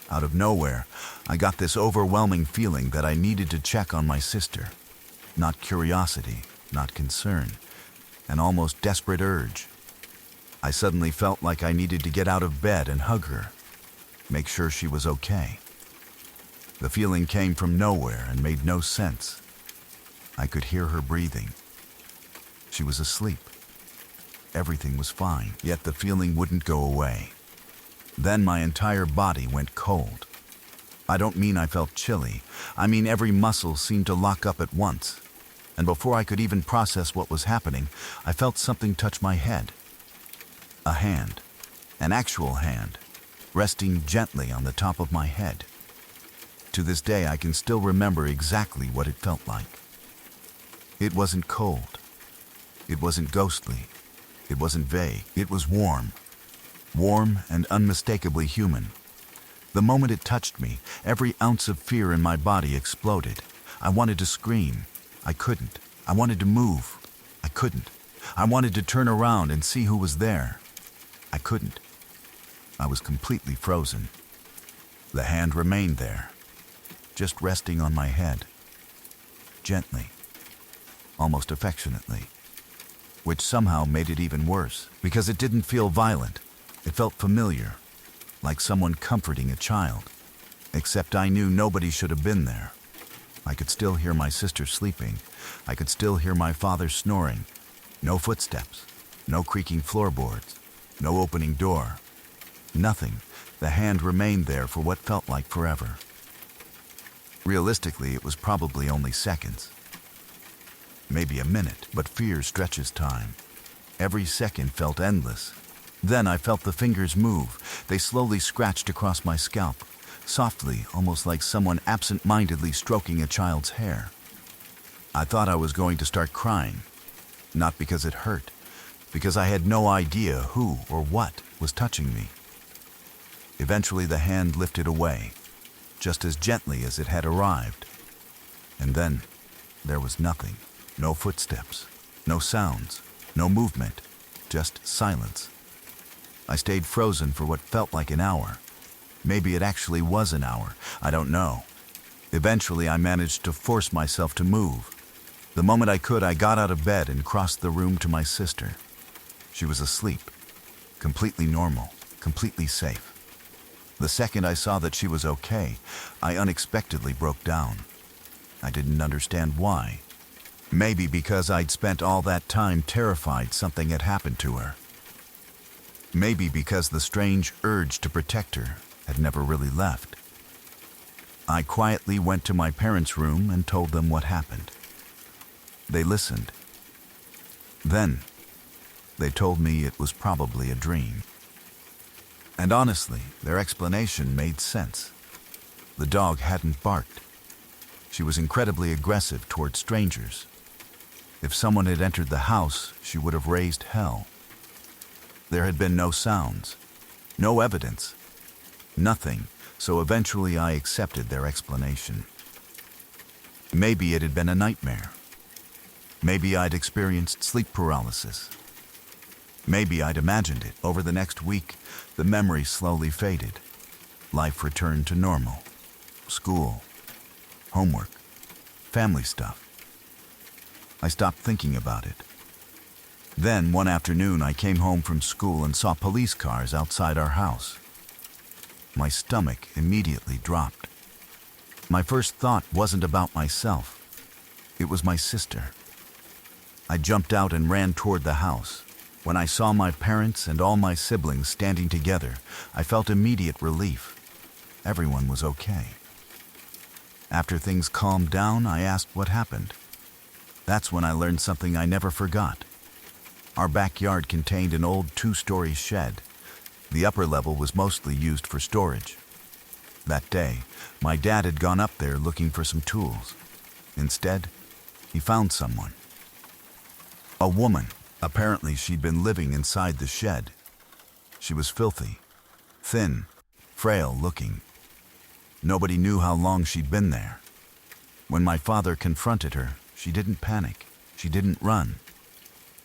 Out of nowhere, I got this overwhelming feeling that I needed to check on my sister. Not curiosity, not concern, an almost desperate urge. I suddenly felt like I needed to get out of bed and hug her, make sure she was okay. The feeling came from nowhere and made no sense. I could hear her breathing. She was asleep. Everything was fine, yet the feeling wouldn't go away. Then my entire body went cold. I don't mean I felt chilly. I mean every muscle seemed to lock up at once. And before I could even process what was happening, I felt something touch my head. A hand, an actual hand, resting gently on the top of my head. To this day, I can still remember exactly what it felt like. It wasn't cold. It wasn't ghostly. It wasn't vague. It was warm. Warm and unmistakably human. The moment it touched me, every ounce of fear in my body exploded. I wanted to scream. I couldn't. I wanted to move. I couldn't. I wanted to turn around and see who was there. I couldn't. I was completely frozen. The hand remained there, just resting on my head. Gently, almost affectionately, which somehow made it even worse, because it didn't feel violent. It felt familiar, like someone comforting a child. Except I knew nobody should have been there. I could still hear my sister sleeping. I could still hear my father snoring. No footsteps, no creaking floorboards, no opening door. Nothing. The hand remained there for what felt like forever. Realistically, it was probably only seconds. Maybe a minute, but fear stretches time. Every second felt endless. Then I felt the fingers move. They slowly scratched across my scalp, softly, almost like someone absent-mindedly stroking a child's hair. I thought I was going to start crying, not because it hurt, because I had no idea who or what was touching me. Eventually the hand lifted away, just as gently as it had arrived. And then there was nothing. No footsteps, no sounds, no movement, just silence. I stayed frozen for what felt like an hour. Maybe it actually was an hour, I don't know. Eventually I managed to force myself to move. The moment I could, I got out of bed and crossed the room to my sister. She was asleep, completely normal, completely safe. The second I saw that she was okay, I unexpectedly broke down. I didn't understand why. Maybe because I'd spent all that time terrified something had happened to her. Maybe because the strange urge to protect her had never really left. I quietly went to my parents' room and told them what happened. They listened. Then, they told me it was probably a dream. And honestly, their explanation made sense. The dog hadn't barked. She was incredibly aggressive toward strangers. If someone had entered the house, she would have raised hell. There had been no sounds, no evidence, nothing, so eventually I accepted their explanation. Maybe it had been a nightmare. Maybe I'd experienced sleep paralysis. Maybe I'd imagined it. Over the next week, the memory slowly faded. Life returned to normal. School, homework, family stuff. I stopped thinking about it. Then, one afternoon, I came home from school and saw police cars outside our house. My stomach immediately dropped. My first thought wasn't about myself. It was my sister. I jumped out and ran toward the house. When I saw my parents and all my siblings standing together, I felt immediate relief. Everyone was okay. After things calmed down, I asked what happened. That's when I learned something I never forgot. Our backyard contained an old 2-story shed. The upper level was mostly used for storage. That day, my dad had gone up there looking for some tools. Instead, he found someone. A woman. Apparently, she'd been living inside the shed. She was filthy, thin, frail looking. Nobody knew how long she'd been there. When my father confronted her, she didn't panic. She didn't run.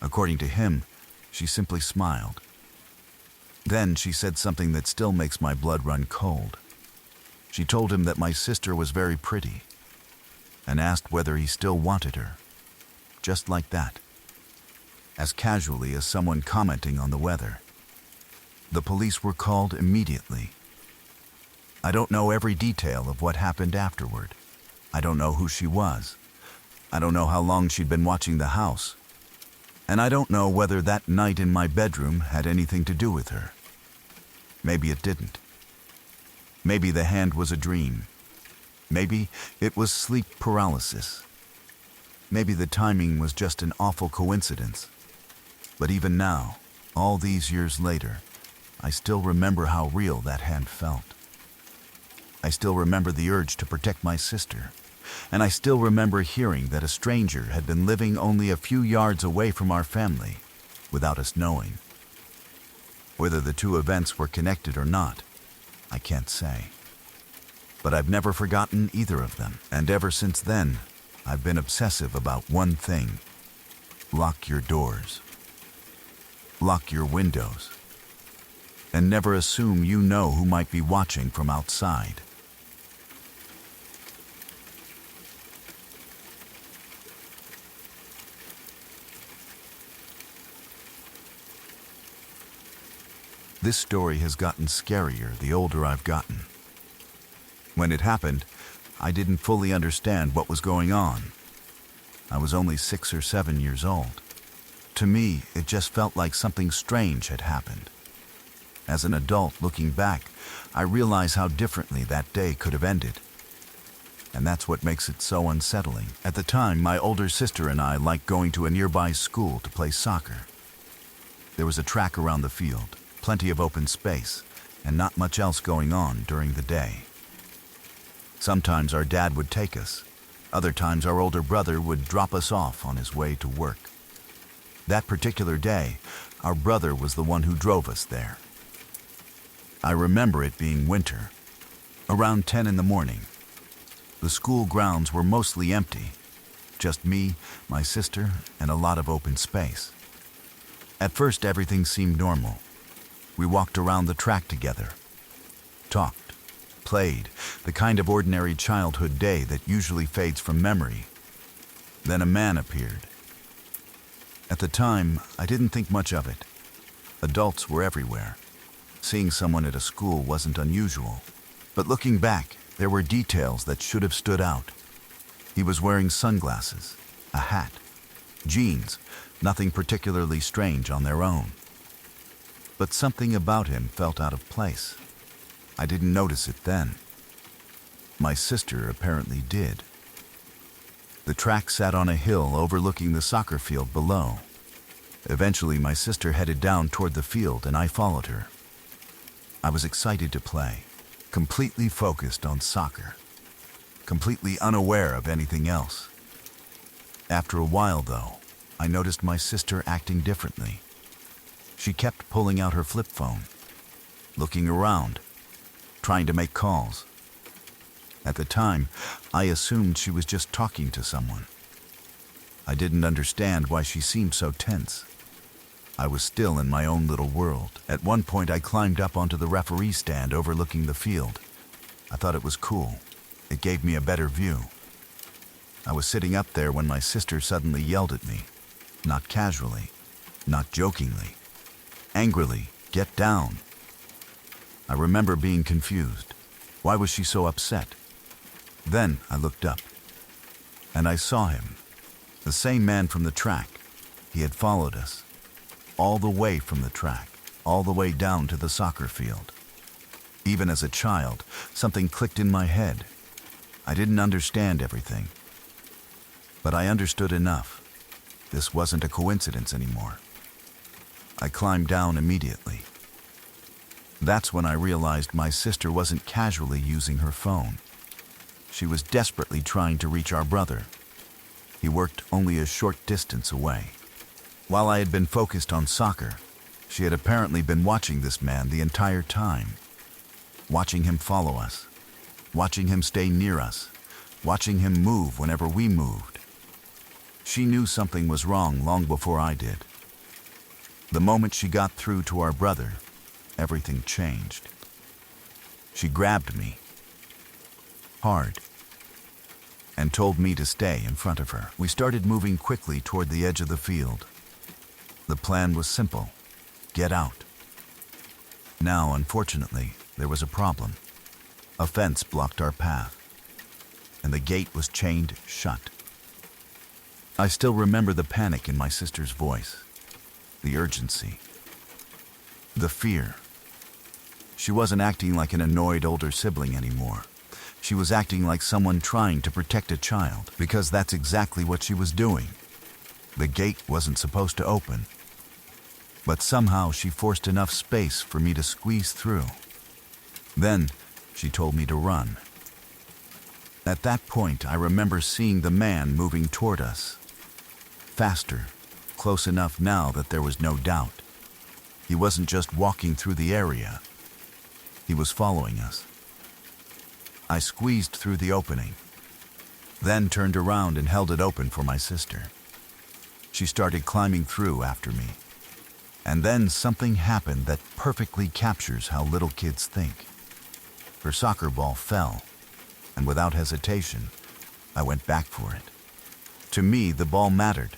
According to him, she simply smiled. Then she said something that still makes my blood run cold. She told him that my sister was very pretty and asked whether he still wanted her. Just like that. As casually as someone commenting on the weather. The police were called immediately. I don't know every detail of what happened afterward. I don't know who she was. I don't know how long she'd been watching the house. And I don't know whether that night in my bedroom had anything to do with her. Maybe it didn't. Maybe the hand was a dream. Maybe it was sleep paralysis. Maybe the timing was just an awful coincidence. But even now, all these years later, I still remember how real that hand felt. I still remember the urge to protect my sister. And I still remember hearing that a stranger had been living only a few yards away from our family, without us knowing. Whether the two events were connected or not, I can't say. But I've never forgotten either of them, and ever since then, I've been obsessive about one thing. Lock your doors. Lock your windows. And never assume you know who might be watching from outside. This story has gotten scarier the older I've gotten. When it happened, I didn't fully understand what was going on. I was only 6 or 7 years old. To me, it just felt like something strange had happened. As an adult looking back, I realize how differently that day could have ended. And that's what makes it so unsettling. At the time, my older sister and I liked going to a nearby school to play soccer. There was a track around the field, plenty of open space, and not much else going on during the day. Sometimes our dad would take us. Other times our older brother would drop us off on his way to work. That particular day, our brother was the one who drove us there. I remember it being winter, around 10 in the morning. The school grounds were mostly empty, just me, my sister, and a lot of open space. At first, everything seemed normal. We walked around the track together, talked, played, the kind of ordinary childhood day that usually fades from memory. Then a man appeared. At the time, I didn't think much of it. Adults were everywhere. Seeing someone at a school wasn't unusual. But looking back, there were details that should have stood out. He was wearing sunglasses, a hat, jeans, nothing particularly strange on their own. But something about him felt out of place. I didn't notice it then. My sister apparently did. The track sat on a hill overlooking the soccer field below. Eventually, my sister headed down toward the field and I followed her. I was excited to play, completely focused on soccer, completely unaware of anything else. After a while, though, I noticed my sister acting differently. She kept pulling out her flip phone, looking around, trying to make calls. At the time, I assumed she was just talking to someone. I didn't understand why she seemed so tense. I was still in my own little world. At one point, I climbed up onto the referee stand overlooking the field. I thought it was cool. It gave me a better view. I was sitting up there when my sister suddenly yelled at me. Not casually, not jokingly. Angrily, "Get down." I remember being confused. Why was she so upset? Then I looked up, and I saw him. The same man from the track. He had followed us, all the way from the track, all the way down to the soccer field. Even as a child, something clicked in my head. I didn't understand everything, but I understood enough. This wasn't a coincidence anymore. I climbed down immediately. That's when I realized my sister wasn't casually using her phone. She was desperately trying to reach our brother. He worked only a short distance away. While I had been focused on soccer, she had apparently been watching this man the entire time. Watching him follow us, watching him stay near us, watching him move whenever we moved. She knew something was wrong long before I did. The moment she got through to our brother, everything changed. She grabbed me hard and told me to stay in front of her. We started moving quickly toward the edge of the field. The plan was simple: get out. Now, unfortunately, there was a problem. A fence blocked our path, and the gate was chained shut. I still remember the panic in my sister's voice, the urgency, the fear. She wasn't acting like an annoyed older sibling anymore. She was acting like someone trying to protect a child, because that's exactly what she was doing. The gate wasn't supposed to open, but somehow she forced enough space for me to squeeze through. Then she told me to run. At that point, I remember seeing the man moving toward us. Faster, close enough now that there was no doubt. He wasn't just walking through the area. He was following us. I squeezed through the opening, then turned around and held it open for my sister. She started climbing through after me. And then something happened that perfectly captures how little kids think. Her soccer ball fell, and without hesitation, I went back for it. To me, the ball mattered.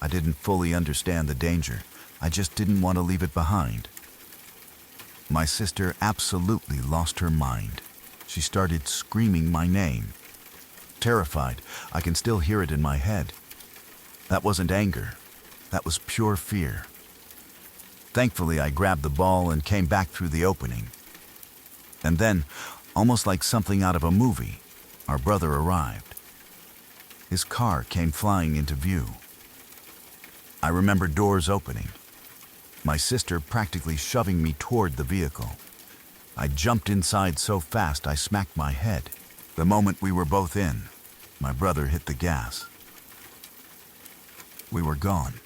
I didn't fully understand the danger. I just didn't want to leave it behind. My sister absolutely lost her mind. She started screaming my name. Terrified, I can still hear it in my head. That wasn't anger. That was pure fear. Thankfully, I grabbed the ball and came back through the opening. And then, almost like something out of a movie, our brother arrived. His car came flying into view. I remember doors opening, my sister practically shoving me toward the vehicle. I jumped inside so fast I smacked my head. The moment we were both in, my brother hit the gas. We were gone.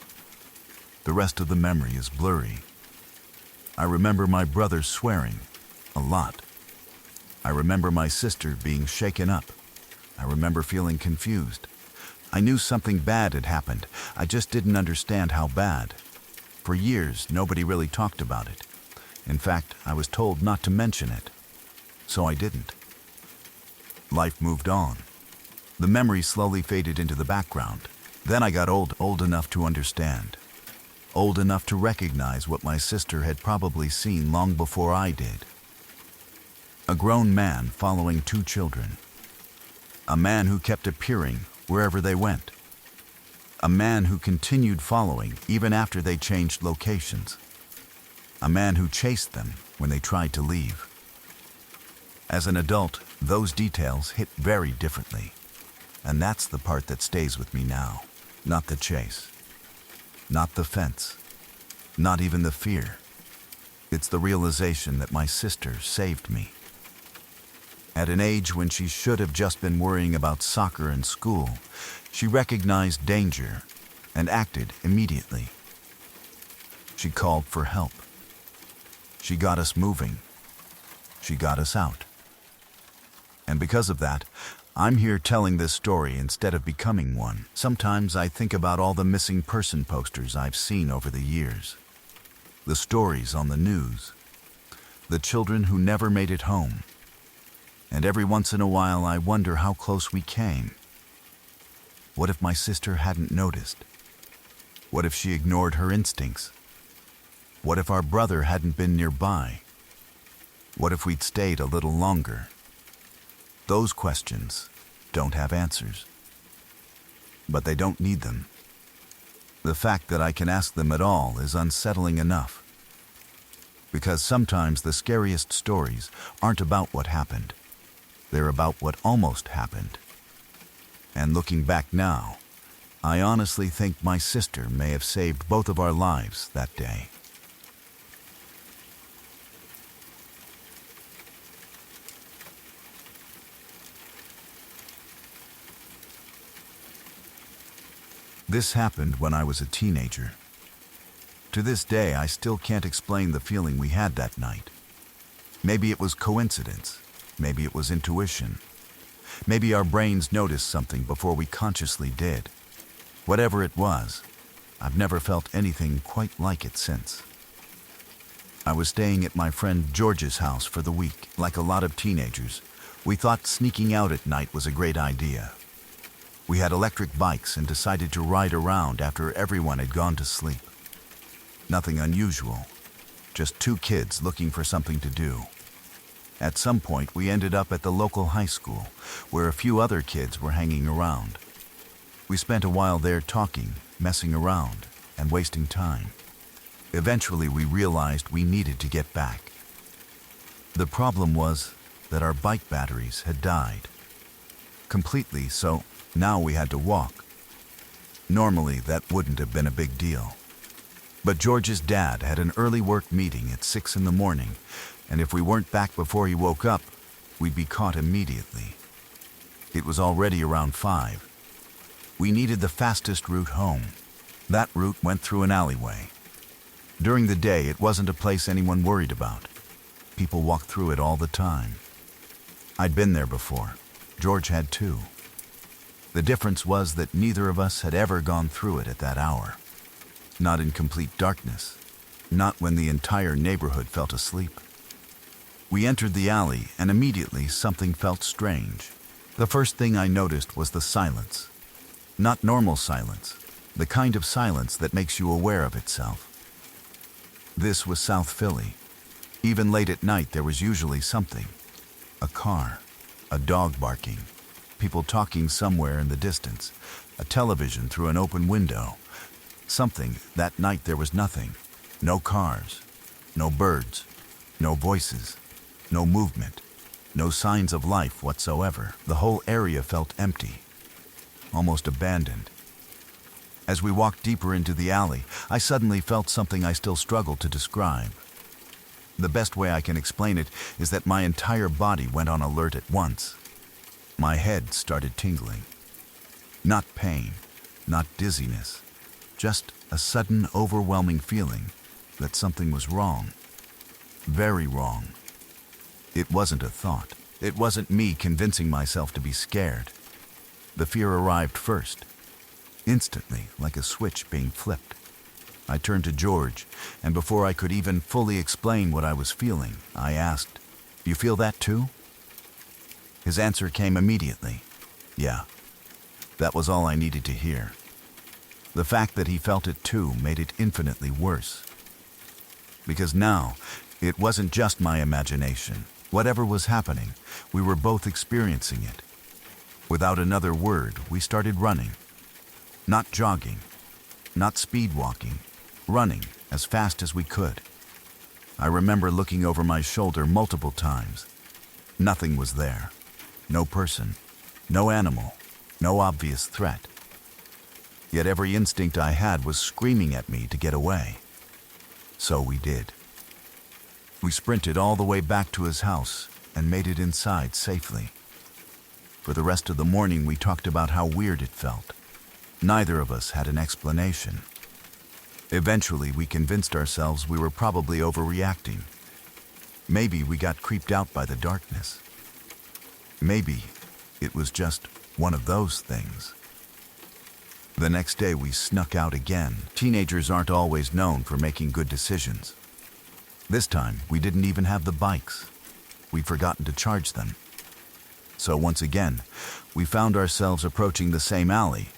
The rest of the memory is blurry. I remember my brother swearing, a lot. I remember my sister being shaken up. I remember feeling confused. I knew something bad had happened. I just didn't understand how bad. For years, nobody really talked about it. In fact, I was told not to mention it. So I didn't. Life moved on. The memory slowly faded into the background. Then I got old enough to understand. Old enough to recognize what my sister had probably seen long before I did. A grown man following 2 children. A man who kept appearing wherever they went. A man who continued following even after they changed locations. A man who chased them when they tried to leave. As an adult, those details hit very differently. And that's the part that stays with me now. Not the chase. Not the fence. Not even the fear. It's the realization that my sister saved me. At an age when she should have just been worrying about soccer and school, she recognized danger and acted immediately. She called for help. She got us moving. She got us out. And because of that, I'm here telling this story instead of becoming one. Sometimes I think about all the missing person posters I've seen over the years. The stories on the news. The children who never made it home. And every once in a while I wonder how close we came. What if my sister hadn't noticed? What if she ignored her instincts? What if our brother hadn't been nearby? What if we'd stayed a little longer? Those questions don't have answers. But they don't need them. The fact that I can ask them at all is unsettling enough. Because sometimes the scariest stories aren't about what happened. They're about what almost happened. And looking back now, I honestly think my sister may have saved both of our lives that day. This happened when I was a teenager. To this day, I still can't explain the feeling we had that night. Maybe it was coincidence. Maybe it was intuition. Maybe our brains noticed something before we consciously did. Whatever it was, I've never felt anything quite like it since. I was staying at my friend George's house for the week. Like a lot of teenagers, we thought sneaking out at night was a great idea. We had electric bikes and decided to ride around after everyone had gone to sleep. Nothing unusual, just 2 kids looking for something to do. At some point, we ended up at the local high school, where a few other kids were hanging around. We spent a while there talking, messing around, and wasting time. Eventually, we realized we needed to get back. The problem was that our bike batteries had died. Completely, so now we had to walk. Normally, that wouldn't have been a big deal. But George's dad had an early work meeting at 6 in the morning, and if we weren't back before he woke up, we'd be caught immediately. It was already around 5. We needed the fastest route home. That route went through an alleyway. During the day, it wasn't a place anyone worried about. People walked through it all the time. I'd been there before. George had too. The difference was that neither of us had ever gone through it at that hour. Not in complete darkness. Not when the entire neighborhood felt asleep. We entered the alley, and immediately something felt strange. The first thing I noticed was the silence. Not normal silence, the kind of silence that makes you aware of itself. This was South Philly. Even late at night, there was usually something. A car, a dog barking, people talking somewhere in the distance, a television through an open window. Something. That night there was nothing. No cars, no birds, no voices, no movement, no signs of life whatsoever. The whole area felt empty, almost abandoned. As we walked deeper into the alley, I suddenly felt something I still struggle to describe. The best way I can explain it is that my entire body went on alert at once. My head started tingling. Not pain, not dizziness, just a sudden, overwhelming feeling that something was wrong. Very wrong. It wasn't a thought. It wasn't me convincing myself to be scared. The fear arrived first, instantly, like a switch being flipped. I turned to George, and before I could even fully explain what I was feeling, I asked, "You feel that too?" His answer came immediately. Yeah. That was all I needed to hear. The fact that he felt it too made it infinitely worse. Because now, it wasn't just my imagination. Whatever was happening, we were both experiencing it. Without another word, we started running. Not jogging, not speed walking, running as fast as we could. I remember looking over my shoulder multiple times. Nothing was there. No person, no animal, no obvious threat. Yet every instinct I had was screaming at me to get away. So we did. We sprinted all the way back to his house and made it inside safely. For the rest of the morning, we talked about how weird it felt. Neither of us had an explanation. Eventually, we convinced ourselves we were probably overreacting. Maybe we got creeped out by the darkness. Maybe it was just one of those things. The next day, we snuck out again. Teenagers aren't always known for making good decisions. This time, we didn't even have the bikes. We'd forgotten to charge them. So once again, we found ourselves approaching the same alley.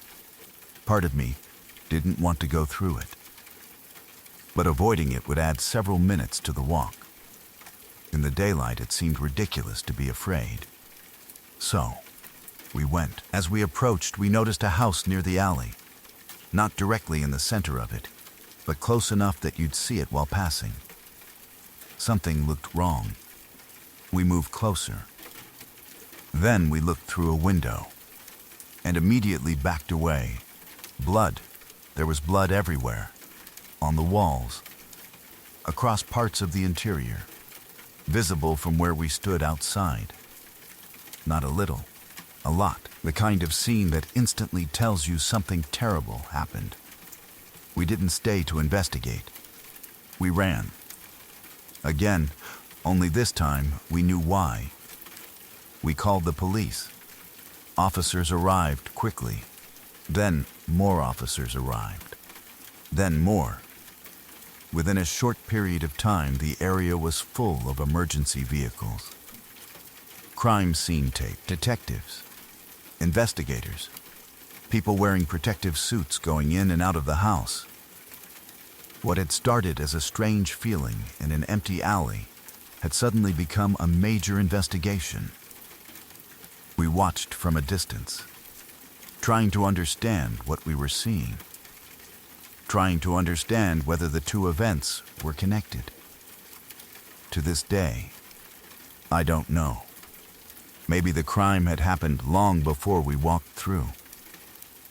Part of me didn't want to go through it, but avoiding it would add several minutes to the walk. In the daylight, it seemed ridiculous to be afraid. So, we went. As we approached, we noticed a house near the alley. Not directly in the center of it, but close enough that you'd see it while passing. Something looked wrong. We moved closer. Then we looked through a window, and immediately backed away. Blood. There was blood everywhere. On the walls. Across parts of the interior. Visible from where we stood outside. Not a little. A lot. The kind of scene that instantly tells you something terrible happened. We didn't stay to investigate. We ran. Again, only this time we knew why. We called the police. Officers arrived quickly. Then more officers arrived. Then more. Within a short period of time, the area was full of emergency vehicles. Crime scene tape, detectives, investigators, people wearing protective suits going in and out of the house. What had started as a strange feeling in an empty alley had suddenly become a major investigation. We watched from a distance, trying to understand what we were seeing, trying to understand whether the two events were connected. To this day, I don't know. Maybe the crime had happened long before we walked through.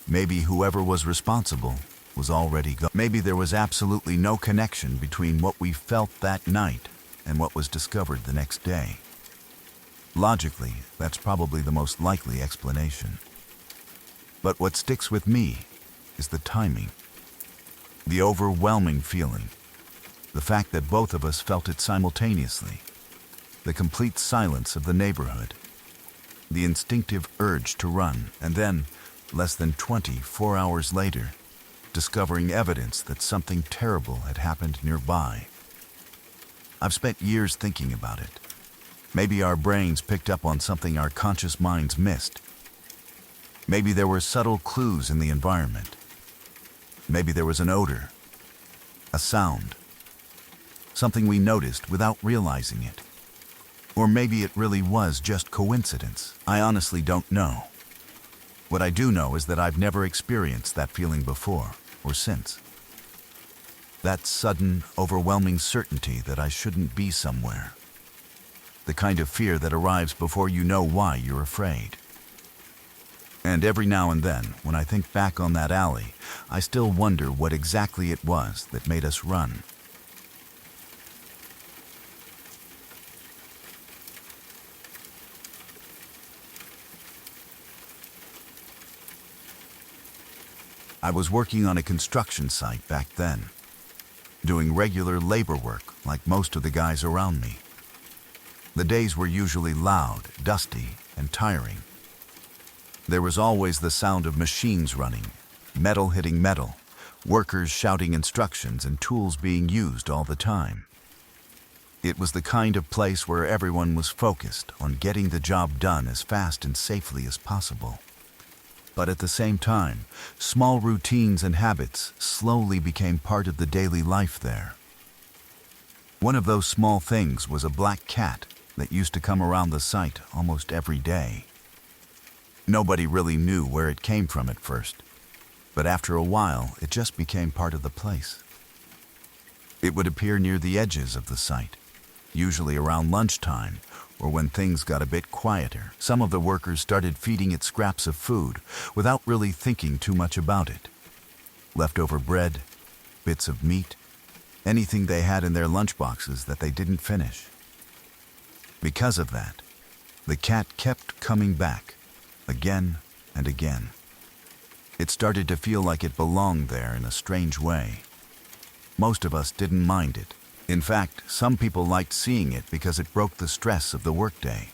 Maybe whoever was responsible was already gone. Maybe there was absolutely no connection between what we felt that night and what was discovered the next day. Logically, that's probably the most likely explanation. But what sticks with me is the timing. The overwhelming feeling. The fact that both of us felt it simultaneously. The complete silence of the neighborhood. The instinctive urge to run, and then, less than 24 hours later, discovering evidence that something terrible had happened nearby. I've spent years thinking about it. Maybe our brains picked up on something our conscious minds missed. Maybe there were subtle clues in the environment. Maybe there was an odor, a sound, something we noticed without realizing it. Or maybe it really was just coincidence. I honestly don't know. What I do know is that I've never experienced that feeling before or since. That sudden, overwhelming certainty that I shouldn't be somewhere. The kind of fear that arrives before you know why you're afraid. And every now and then, when I think back on that alley, I still wonder what exactly it was that made us run. I was working on a construction site back then, doing regular labor work like most of the guys around me. The days were usually loud, dusty, and tiring. There was always the sound of machines running, metal hitting metal, workers shouting instructions, and tools being used all the time. It was the kind of place where everyone was focused on getting the job done as fast and safely as possible. But at the same time, small routines and habits slowly became part of the daily life there. One of those small things was a black cat that used to come around the site almost every day. Nobody really knew where it came from at first, but after a while, it just became part of the place. It would appear near the edges of the site, usually around lunchtime, or when things got a bit quieter. Some of the workers started feeding it scraps of food without really thinking too much about it. Leftover bread, bits of meat, anything they had in their lunchboxes that they didn't finish. Because of that, the cat kept coming back, again and again. It started to feel like it belonged there in a strange way. Most of us didn't mind it. In fact, some people liked seeing it because it broke the stress of the workday.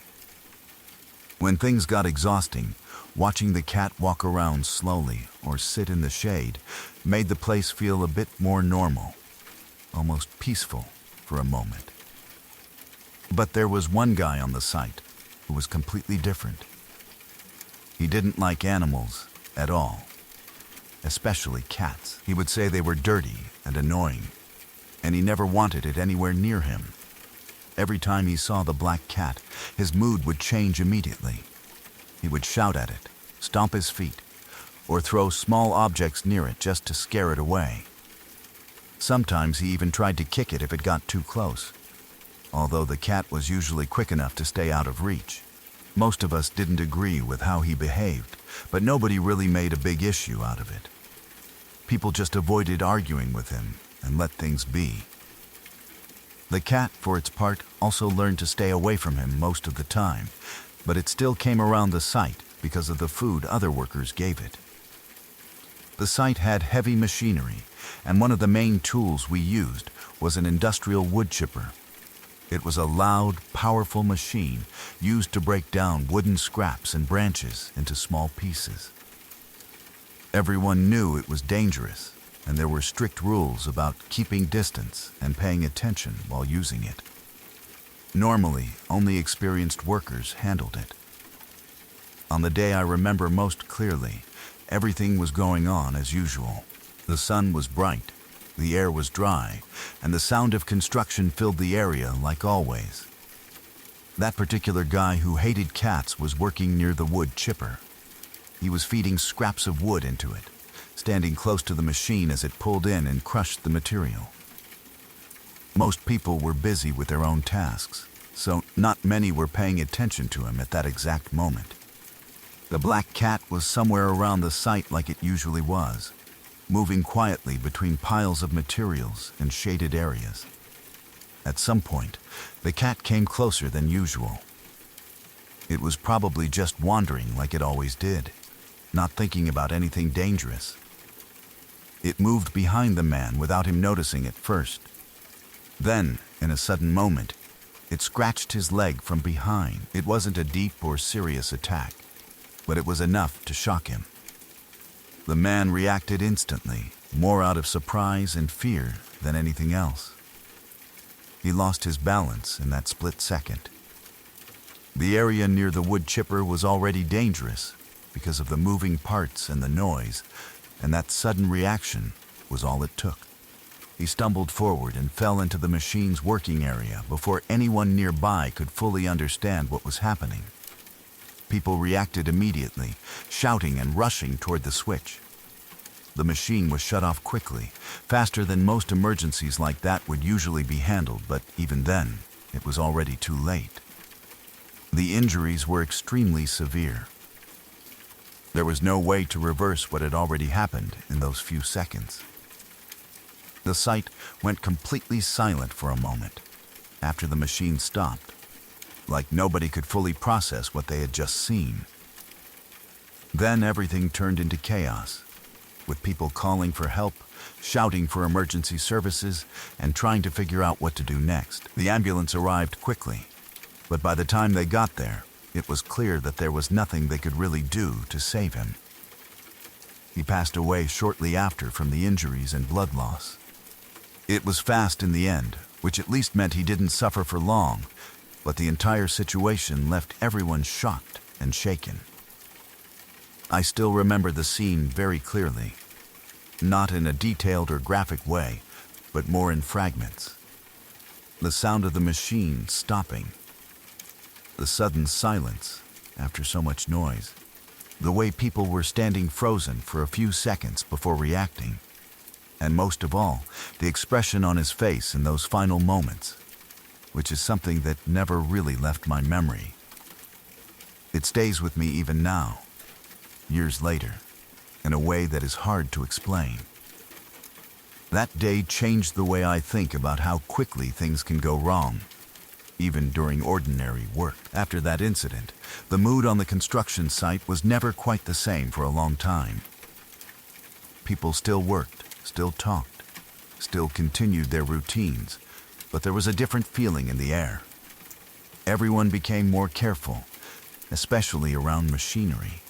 When things got exhausting, watching the cat walk around slowly or sit in the shade made the place feel a bit more normal, almost peaceful for a moment. But there was one guy on the site who was completely different. He didn't like animals at all, especially cats. He would say they were dirty and annoying, and he never wanted it anywhere near him. Every time he saw the black cat, his mood would change immediately. He would shout at it, stomp his feet, or throw small objects near it just to scare it away. Sometimes he even tried to kick it if it got too close, although the cat was usually quick enough to stay out of reach. Most of us didn't agree with how he behaved, but nobody really made a big issue out of it. People just avoided arguing with him and let things be. The cat, for its part, also learned to stay away from him most of the time, but it still came around the site because of the food other workers gave it. The site had heavy machinery, and one of the main tools we used was an industrial wood chipper. It was a loud, powerful machine used to break down wooden scraps and branches into small pieces. Everyone knew it was dangerous, and there were strict rules about keeping distance and paying attention while using it. Normally, only experienced workers handled it. On the day I remember most clearly, everything was going on as usual. The sun was bright, the air was dry, and the sound of construction filled the area like always. That particular guy who hated cats was working near the wood chipper. He was feeding scraps of wood into it, standing close to the machine as it pulled in and crushed the material. Most people were busy with their own tasks, so not many were paying attention to him at that exact moment. The black cat was somewhere around the site like it usually was, moving quietly between piles of materials and shaded areas. At some point, the cat came closer than usual. It was probably just wandering like it always did, not thinking about anything dangerous. It moved behind the man without him noticing at first. Then, in a sudden moment, it scratched his leg from behind. It wasn't a deep or serious attack, but it was enough to shock him. The man reacted instantly, more out of surprise and fear than anything else. He lost his balance in that split second. The area near the wood chipper was already dangerous because of the moving parts and the noise, and that sudden reaction was all it took. He stumbled forward and fell into the machine's working area before anyone nearby could fully understand what was happening. People reacted immediately, shouting and rushing toward the switch. The machine was shut off quickly, faster than most emergencies like that would usually be handled, but even then, it was already too late. The injuries were extremely severe. There was no way to reverse what had already happened in those few seconds. The site went completely silent for a moment after the machine stopped, like nobody could fully process what they had just seen. Then everything turned into chaos, with people calling for help, shouting for emergency services, and trying to figure out what to do next. The ambulance arrived quickly, but by the time they got there, it was clear that there was nothing they could really do to save him. He passed away shortly after from the injuries and blood loss. It was fast in the end, which at least meant he didn't suffer for long, but the entire situation left everyone shocked and shaken. I still remember the scene very clearly, not in a detailed or graphic way, but more in fragments. The sound of the machine stopping, the sudden silence after so much noise, the way people were standing frozen for a few seconds before reacting, and most of all, the expression on his face in those final moments, which is something that never really left my memory. It stays with me even now, years later, in a way that is hard to explain. That day changed the way I think about how quickly things can go wrong, even during ordinary work. After that incident, the mood on the construction site was never quite the same for a long time. People still worked, still talked, still continued their routines, but there was a different feeling in the air. Everyone became more careful, especially around machinery.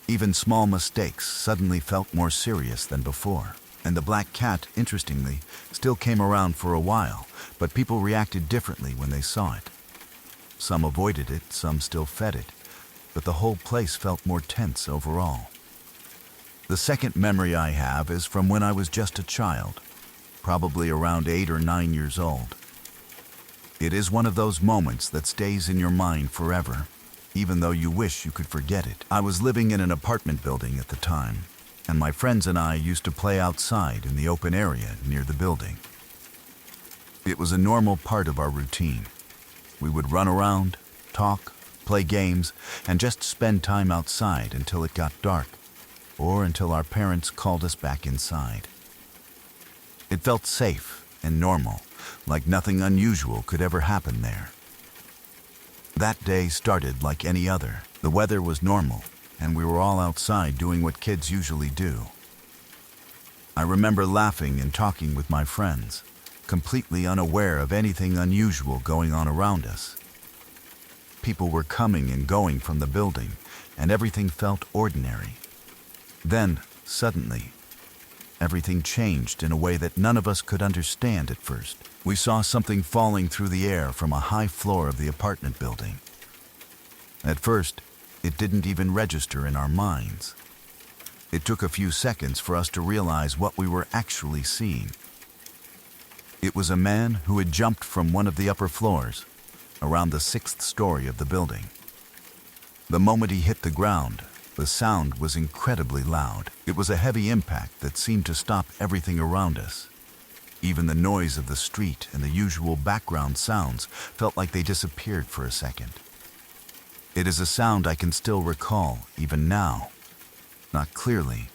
Even small mistakes suddenly felt more serious than before. And the black cat, interestingly, still came around for a while, but people reacted differently when they saw it. Some avoided it, some still fed it, but the whole place felt more tense overall. The second memory I have is from when I was just a child, probably around 8 or 9 years old. It is one of those moments that stays in your mind forever, even though you wish you could forget it. I was living in an apartment building at the time, and my friends and I used to play outside in the open area near the building. It was a normal part of our routine. We would run around, talk, play games, and just spend time outside until it got dark, or until our parents called us back inside. It felt safe and normal, like nothing unusual could ever happen there. That day started like any other. The weather was normal, and we were all outside doing what kids usually do. I remember laughing and talking with my friends, completely unaware of anything unusual going on around us. People were coming and going from the building, and everything felt ordinary. Then, suddenly, everything changed in a way that none of us could understand at first. We saw something falling through the air from a high floor of the apartment building. At first, it didn't even register in our minds. It took a few seconds for us to realize what we were actually seeing. It was a man who had jumped from one of the upper floors, around the 6th story of the building. The moment he hit the ground, the sound was incredibly loud. It was a heavy impact that seemed to stop everything around us. Even the noise of the street and the usual background sounds felt like they disappeared for a second. It is a sound I can still recall, even now. Not clearly,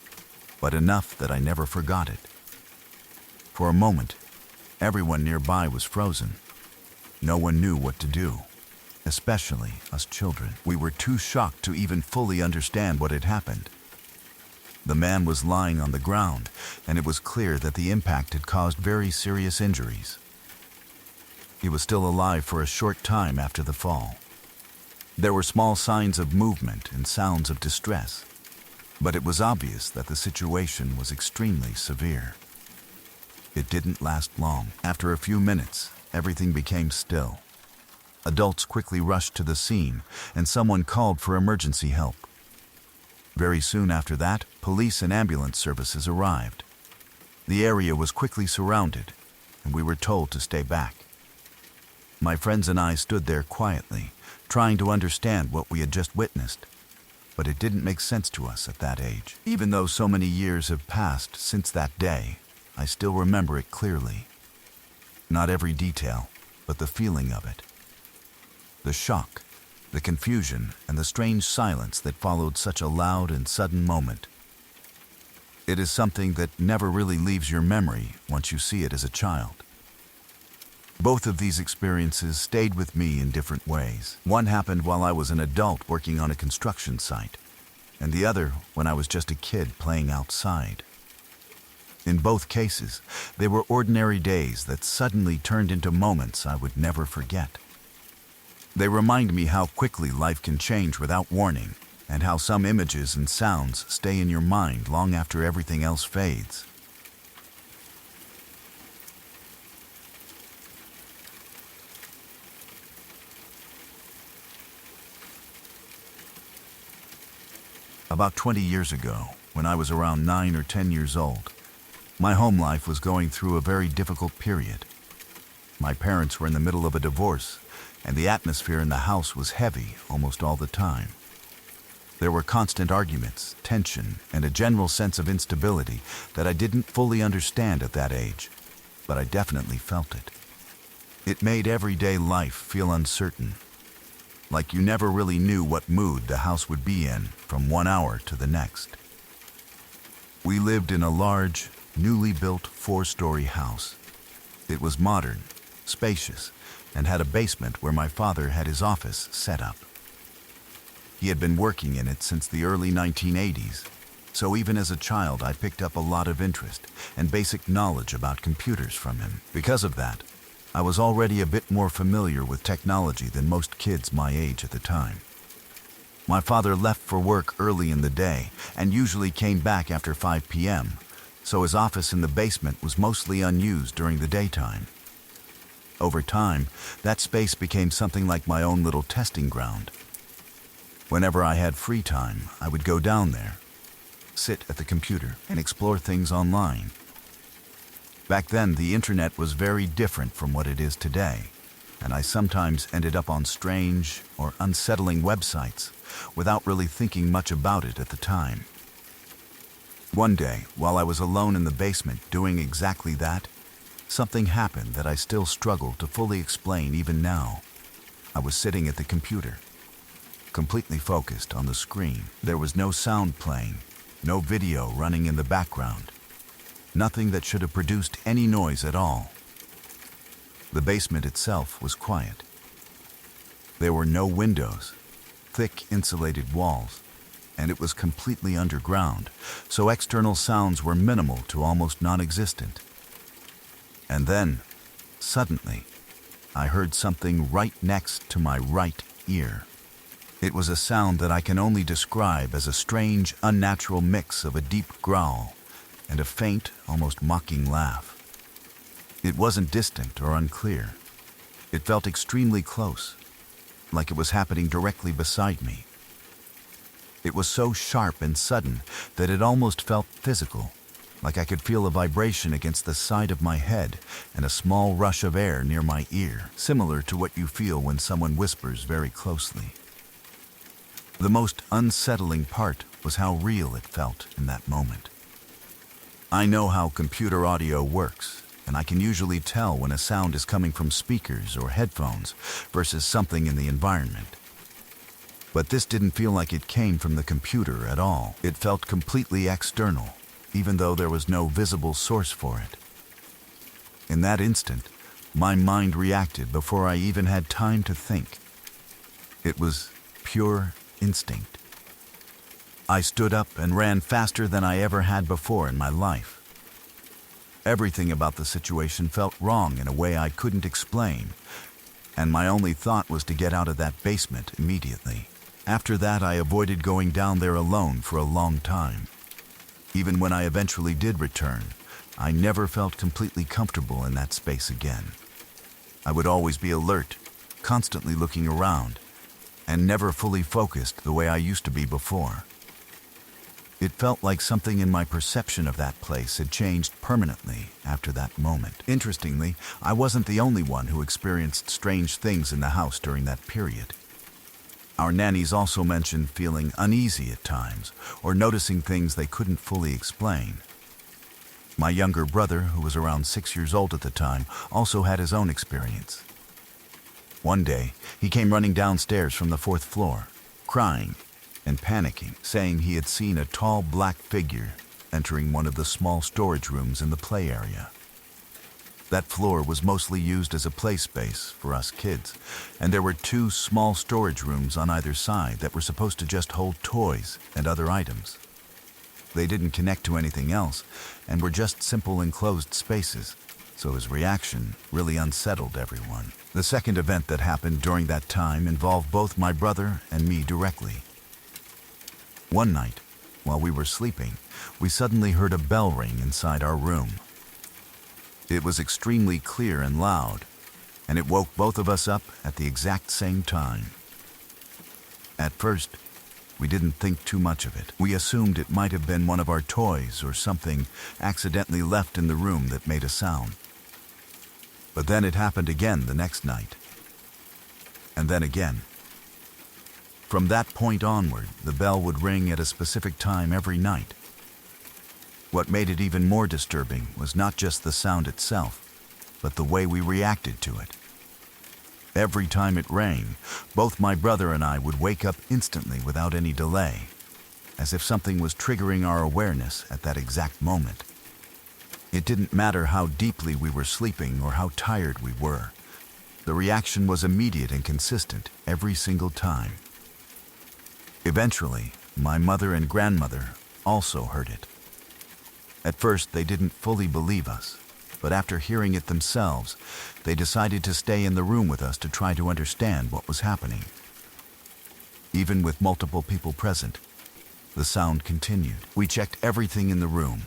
but enough that I never forgot it. For a moment, everyone nearby was frozen. No one knew what to do, especially us children. We were too shocked to even fully understand what had happened. The man was lying on the ground, and it was clear that the impact had caused very serious injuries. He was still alive for a short time after the fall. There were small signs of movement and sounds of distress, but it was obvious that the situation was extremely severe. It didn't last long. After a few minutes, everything became still. Adults quickly rushed to the scene, and someone called for emergency help. Very soon after that, police and ambulance services arrived. The area was quickly surrounded, and we were told to stay back. My friends and I stood there quietly, trying to understand what we had just witnessed, but it didn't make sense to us at that age. Even though so many years have passed since that day, I still remember it clearly. Not every detail, but the feeling of it. The shock, the confusion, and the strange silence that followed such a loud and sudden moment. It is something that never really leaves your memory once you see it as a child. Both of these experiences stayed with me in different ways. One happened while I was an adult working on a construction site, and the other when I was just a kid playing outside. In both cases, they were ordinary days that suddenly turned into moments I would never forget. They remind me how quickly life can change without warning, and how some images and sounds stay in your mind long after everything else fades. About 20 years ago, when I was around 9 or 10 years old, my home life was going through a very difficult period. My parents were in the middle of a divorce, and the atmosphere in the house was heavy almost all the time. There were constant arguments, tension, and a general sense of instability that I didn't fully understand at that age, but I definitely felt it. It made everyday life feel uncertain, like you never really knew what mood the house would be in from one hour to the next. We lived in a large, newly built 4-story house. It was modern, spacious, and had a basement where my father had his office set up. He had been working in it since the early 1980s, so even as a child I picked up a lot of interest and basic knowledge about computers from him. Because of that, I was already a bit more familiar with technology than most kids my age at the time. My father left for work early in the day and usually came back after 5 p.m., so his office in the basement was mostly unused during the daytime. Over time, that space became something like my own little testing ground. Whenever I had free time, I would go down there, sit at the computer, and explore things online. Back then, the internet was very different from what it is today, and I sometimes ended up on strange or unsettling websites without really thinking much about it at the time. One day, while I was alone in the basement doing exactly that, something happened that I still struggle to fully explain even now. I was sitting at the computer, completely focused on the screen. There was no sound playing, no video running in the background. Nothing that should have produced any noise at all. The basement itself was quiet. There were no windows, thick insulated walls, and it was completely underground, so external sounds were minimal to almost non-existent. And then, suddenly, I heard something right next to my right ear. It was a sound that I can only describe as a strange, unnatural mix of a deep growl and a faint, almost mocking laugh. It wasn't distant or unclear. It felt extremely close, like it was happening directly beside me. It was so sharp and sudden that it almost felt physical, like I could feel a vibration against the side of my head and a small rush of air near my ear, similar to what you feel when someone whispers very closely. The most unsettling part was how real it felt in that moment. I know how computer audio works, and I can usually tell when a sound is coming from speakers or headphones versus something in the environment. But this didn't feel like it came from the computer at all. It felt completely external, even though there was no visible source for it. In that instant, my mind reacted before I even had time to think. It was pure instinct. I stood up and ran faster than I ever had before in my life. Everything about the situation felt wrong in a way I couldn't explain, and my only thought was to get out of that basement immediately. After that, I avoided going down there alone for a long time. Even when I eventually did return, I never felt completely comfortable in that space again. I would always be alert, constantly looking around, and never fully focused the way I used to be before. It felt like something in my perception of that place had changed permanently after that moment. Interestingly, I wasn't the only one who experienced strange things in the house during that period. Our nannies also mentioned feeling uneasy at times or noticing things they couldn't fully explain. My younger brother, who was around 6 years old at the time, also had his own experience. One day, he came running downstairs from the 4th floor, crying and panicking, saying he had seen a tall black figure entering one of the small storage rooms in the play area. That floor was mostly used as a play space for us kids, and there were 2 small storage rooms on either side that were supposed to just hold toys and other items. They didn't connect to anything else and were just simple enclosed spaces, so his reaction really unsettled everyone. The second event that happened during that time involved both my brother and me directly. One night, while we were sleeping, we suddenly heard a bell ring inside our room. It was extremely clear and loud, and it woke both of us up at the exact same time. At first, we didn't think too much of it. We assumed it might have been one of our toys or something accidentally left in the room that made a sound. But then it happened again the next night, and then again. From that point onward, the bell would ring at a specific time every night. What made it even more disturbing was not just the sound itself, but the way we reacted to it. Every time it rang, both my brother and I would wake up instantly without any delay, as if something was triggering our awareness at that exact moment. It didn't matter how deeply we were sleeping or how tired we were. The reaction was immediate and consistent every single time. Eventually, my mother and grandmother also heard it. At first, they didn't fully believe us, but after hearing it themselves, they decided to stay in the room with us to try to understand what was happening. Even with multiple people present, the sound continued. We checked everything in the room.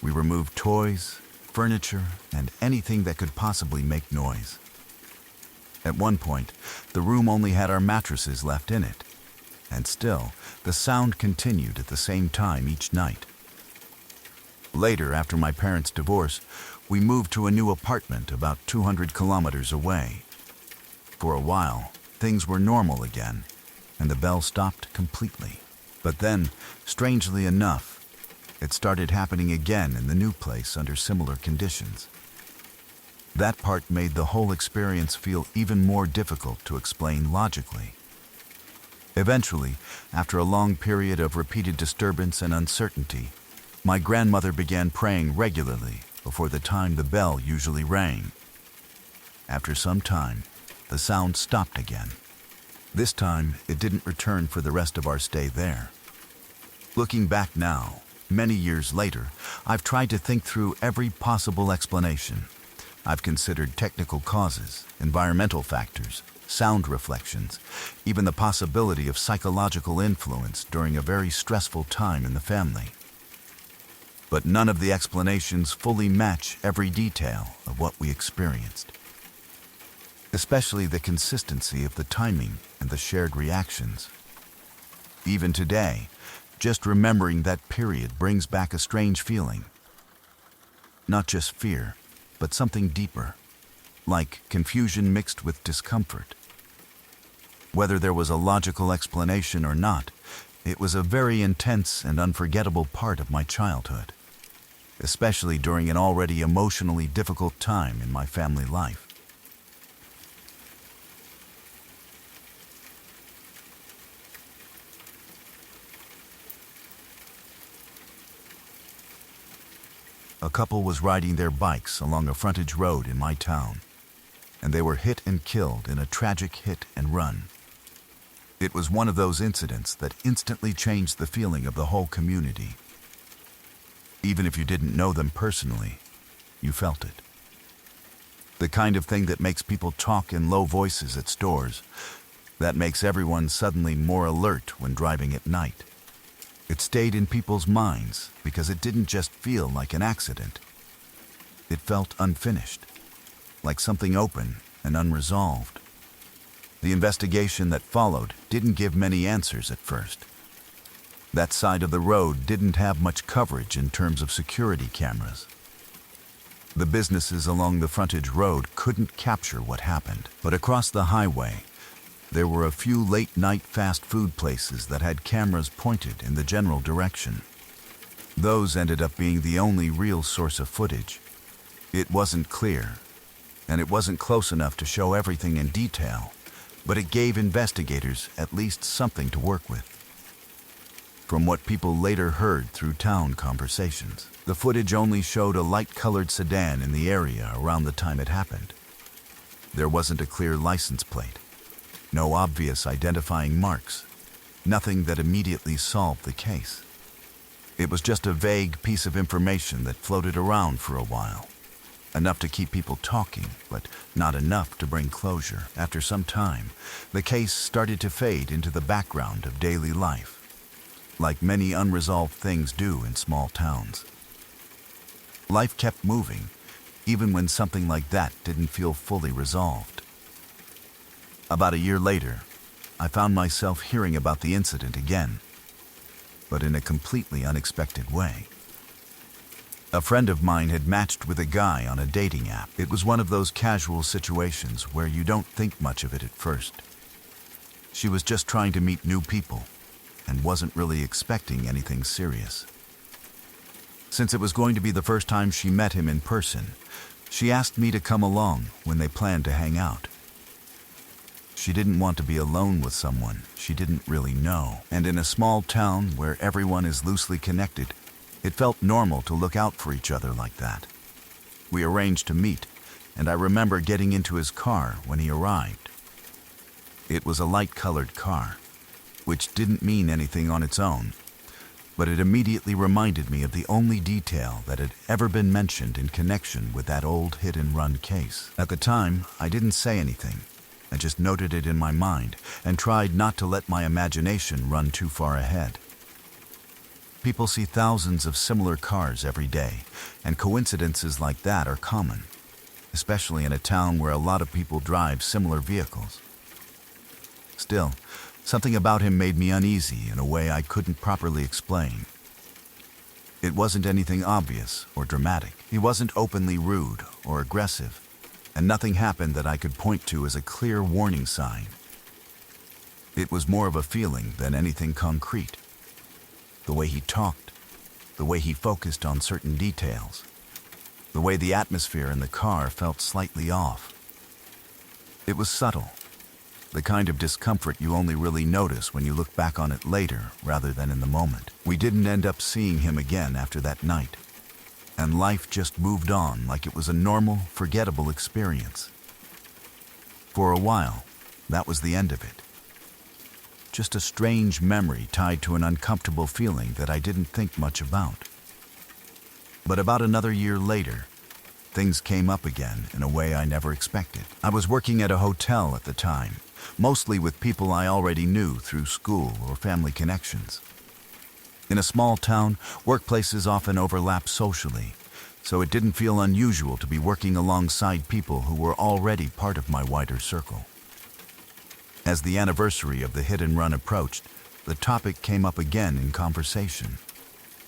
We removed toys, furniture, and anything that could possibly make noise. At one point, the room only had our mattresses left in it, and still, the sound continued at the same time each night. Later, after my parents' divorce, we moved to a new apartment about 200 kilometers away. For a while, things were normal again, and the bell stopped completely. But then, strangely enough, it started happening again in the new place under similar conditions. That part made the whole experience feel even more difficult to explain logically. Eventually, after a long period of repeated disturbance and uncertainty, my grandmother began praying regularly before the time the bell usually rang. After some time, the sound stopped again. This time, it didn't return for the rest of our stay there. Looking back now, many years later, I've tried to think through every possible explanation. I've considered technical causes, environmental factors, sound reflections, even the possibility of psychological influence during a very stressful time in the family. But none of the explanations fully match every detail of what we experienced. Especially the consistency of the timing and the shared reactions. Even today, just remembering that period brings back a strange feeling. Not just fear, but something deeper, like confusion mixed with discomfort. Whether there was a logical explanation or not, it was a very intense and unforgettable part of my childhood, especially during an already emotionally difficult time in my family life. A couple was riding their bikes along a frontage road in my town, and they were hit and killed in a tragic hit and run. It was one of those incidents that instantly changed the feeling of the whole community. Even if you didn't know them personally, you felt it. The kind of thing that makes people talk in low voices at stores, that makes everyone suddenly more alert when driving at night. It stayed in people's minds because it didn't just feel like an accident. It felt unfinished, like something open and unresolved. The investigation that followed didn't give many answers at first. That side of the road didn't have much coverage in terms of security cameras. The businesses along the frontage road couldn't capture what happened, but across the highway, there were a few late-night fast food places that had cameras pointed in the general direction. Those ended up being the only real source of footage. It wasn't clear, and it wasn't close enough to show everything in detail, but it gave investigators at least something to work with. From what people later heard through town conversations, the footage only showed a light-colored sedan in the area around the time it happened. There wasn't a clear license plate, no obvious identifying marks, nothing that immediately solved the case. It was just a vague piece of information that floated around for a while. Enough to keep people talking, but not enough to bring closure. After some time, the case started to fade into the background of daily life, like many unresolved things do in small towns. Life kept moving, even when something like that didn't feel fully resolved. About a year later, I found myself hearing about the incident again, but in a completely unexpected way. A friend of mine had matched with a guy on a dating app. It was one of those casual situations where you don't think much of it at first. She was just trying to meet new people and wasn't really expecting anything serious. Since it was going to be the first time she met him in person, she asked me to come along when they planned to hang out. She didn't want to be alone with someone she didn't really know, and in a small town where everyone is loosely connected, it felt normal to look out for each other like that. We arranged to meet, and I remember getting into his car when he arrived. It was a light-colored car, which didn't mean anything on its own, but it immediately reminded me of the only detail that had ever been mentioned in connection with that old hit-and-run case. At the time, I didn't say anything. I just noted it in my mind and tried not to let my imagination run too far ahead. People see thousands of similar cars every day, and coincidences like that are common, especially in a town where a lot of people drive similar vehicles. Still, something about him made me uneasy in a way I couldn't properly explain. It wasn't anything obvious or dramatic. He wasn't openly rude or aggressive, and nothing happened that I could point to as a clear warning sign. It was more of a feeling than anything concrete. The way he talked, the way he focused on certain details, the way the atmosphere in the car felt slightly off. It was subtle, the kind of discomfort you only really notice when you look back on it later rather than in the moment. We didn't end up seeing him again after that night, and life just moved on like it was a normal, forgettable experience. For a while, that was the end of it. Just a strange memory tied to an uncomfortable feeling that I didn't think much about. But about another year later, things came up again in a way I never expected. I was working at a hotel at the time, mostly with people I already knew through school or family connections. In a small town, workplaces often overlap socially, so it didn't feel unusual to be working alongside people who were already part of my wider circle. As the anniversary of the hit-and-run approached, the topic came up again in conversation.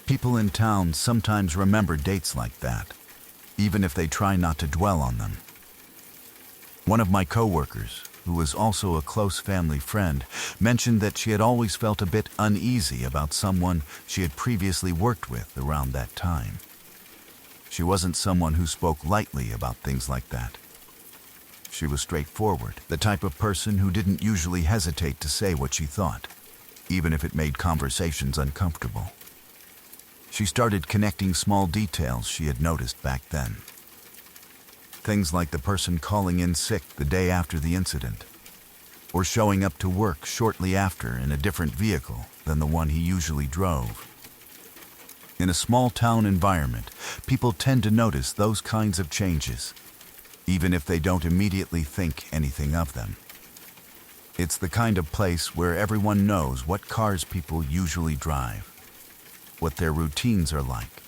People in town sometimes remember dates like that, even if they try not to dwell on them. One of my coworkers, who was also a close family friend, mentioned that she had always felt a bit uneasy about someone she had previously worked with around that time. She wasn't someone who spoke lightly about things like that. She was straightforward, the type of person who didn't usually hesitate to say what she thought, even if it made conversations uncomfortable. She started connecting small details she had noticed back then. Things like the person calling in sick the day after the incident, or showing up to work shortly after in a different vehicle than the one he usually drove. In a small town environment, people tend to notice those kinds of changes, even if they don't immediately think anything of them. It's the kind of place where everyone knows what cars people usually drive, what their routines are like,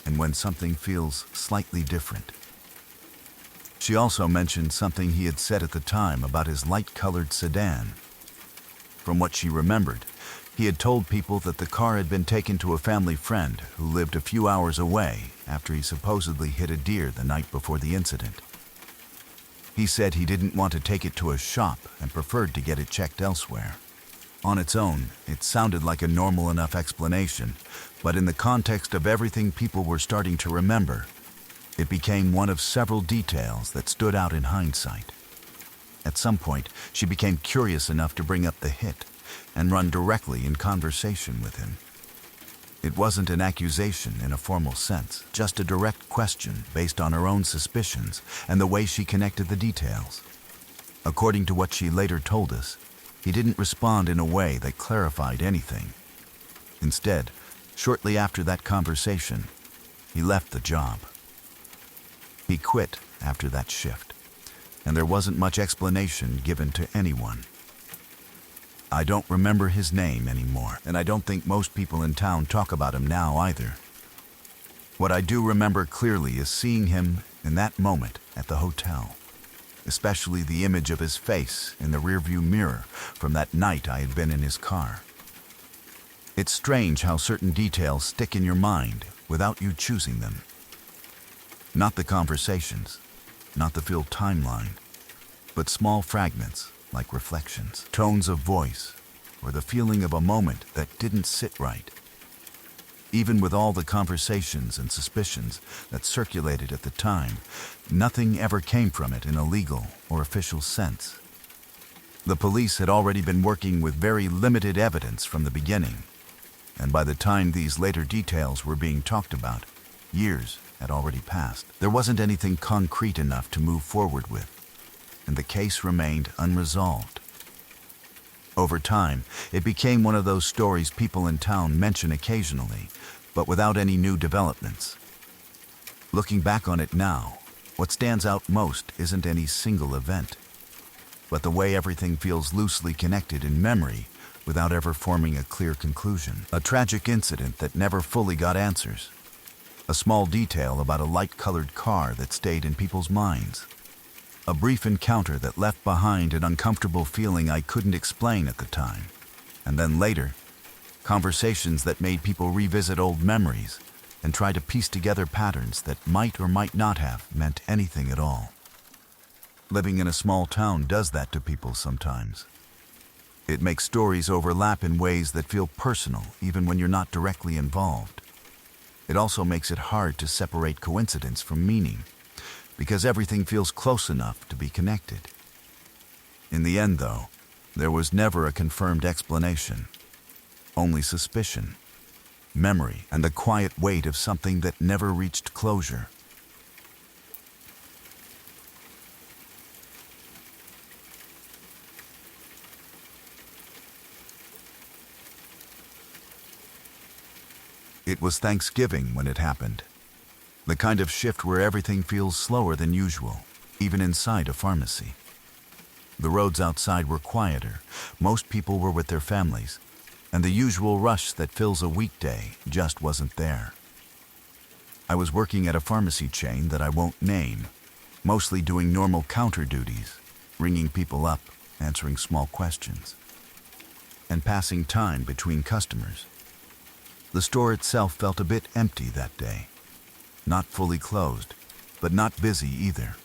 and when something feels slightly different. She also mentioned something he had said at the time about his light-colored sedan. From what she remembered, He had told people that the car had been taken to a family friend who lived a few hours away after he supposedly hit a deer the night before the incident. He said he didn't want to take it to a shop and preferred to get it checked elsewhere. On its own, it sounded like a normal enough explanation, but in the context of everything people were starting to remember, it became one of several details that stood out in hindsight. At some point, she became curious enough to bring up the hit and run directly in conversation with him. It wasn't an accusation in a formal sense, just a direct question based on her own suspicions and the way she connected the details. According to what she later told us, he didn't respond in a way that clarified anything. Instead, shortly after that conversation, he left the job. He quit after that shift, and there wasn't much explanation given to anyone. I don't remember his name anymore, and I don't think most people in town talk about him now either. What I do remember clearly is seeing him in that moment at the hotel, especially the image of his face in the rearview mirror from that night I had been in his car. It's strange how certain details stick in your mind without you choosing them. Not the conversations, not the filled timeline, but small fragments like reflections, tones of voice, or the feeling of a moment that didn't sit right. Even with all the conversations and suspicions that circulated at the time, nothing ever came from it in a legal or official sense. The police had already been working with very limited evidence from the beginning, and by the time these later details were being talked about, years had already passed. There wasn't anything concrete enough to move forward with, and the case remained unresolved. Over time, it became one of those stories people in town mention occasionally, but without any new developments. Looking back on it now, what stands out most isn't any single event, but the way everything feels loosely connected in memory without ever forming a clear conclusion. A tragic incident that never fully got answers. A small detail about a light-colored car that stayed in people's minds. A brief encounter that left behind an uncomfortable feeling I couldn't explain at the time. And then later, conversations that made people revisit old memories and try to piece together patterns that might or might not have meant anything at all. Living in a small town does that to people sometimes. It makes stories overlap in ways that feel personal even when you're not directly involved. It also makes it hard to separate coincidence from meaning, because everything feels close enough to be connected. In the end, though, there was never a confirmed explanation. Only suspicion, memory, and the quiet weight of something that never reached closure. It was Thanksgiving when it happened. The kind of shift where everything feels slower than usual, even inside a pharmacy. The roads outside were quieter, most people were with their families, and the usual rush that fills a weekday just wasn't there. I was working at a pharmacy chain that I won't name, mostly doing normal counter duties, ringing people up, answering small questions, and passing time between customers. The store itself felt a bit empty that day. Not fully closed, but not busy either.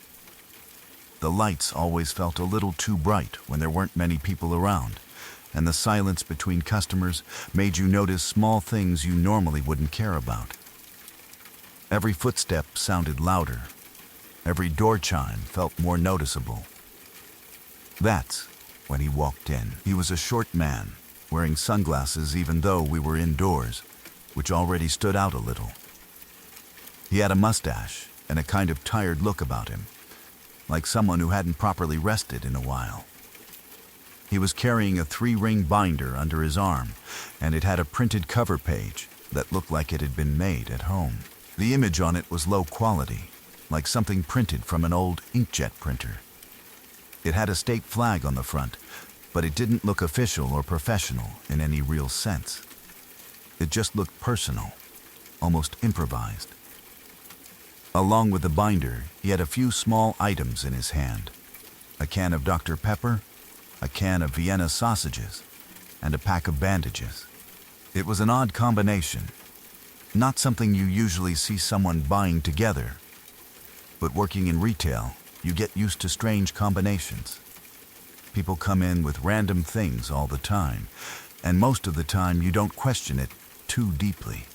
The lights always felt a little too bright when there weren't many people around, and the silence between customers made you notice small things you normally wouldn't care about. Every footstep sounded louder. Every door chime felt more noticeable. That's when he walked in. He was a short man, wearing sunglasses even though we were indoors, which already stood out a little. He had a mustache and a kind of tired look about him, like someone who hadn't properly rested in a while. He was carrying a 3-ring binder under his arm, and it had a printed cover page that looked like it had been made at home. The image on it was low quality, like something printed from an old inkjet printer. It had a state flag on the front, but it didn't look official or professional in any real sense. It just looked personal, almost improvised. Along with the binder, he had a few small items in his hand. A can of Dr. Pepper, a can of Vienna sausages, and a pack of bandages. It was an odd combination, not something you usually see someone buying together, but working in retail, you get used to strange combinations. People come in with random things all the time, and most of the time you don't question it too deeply.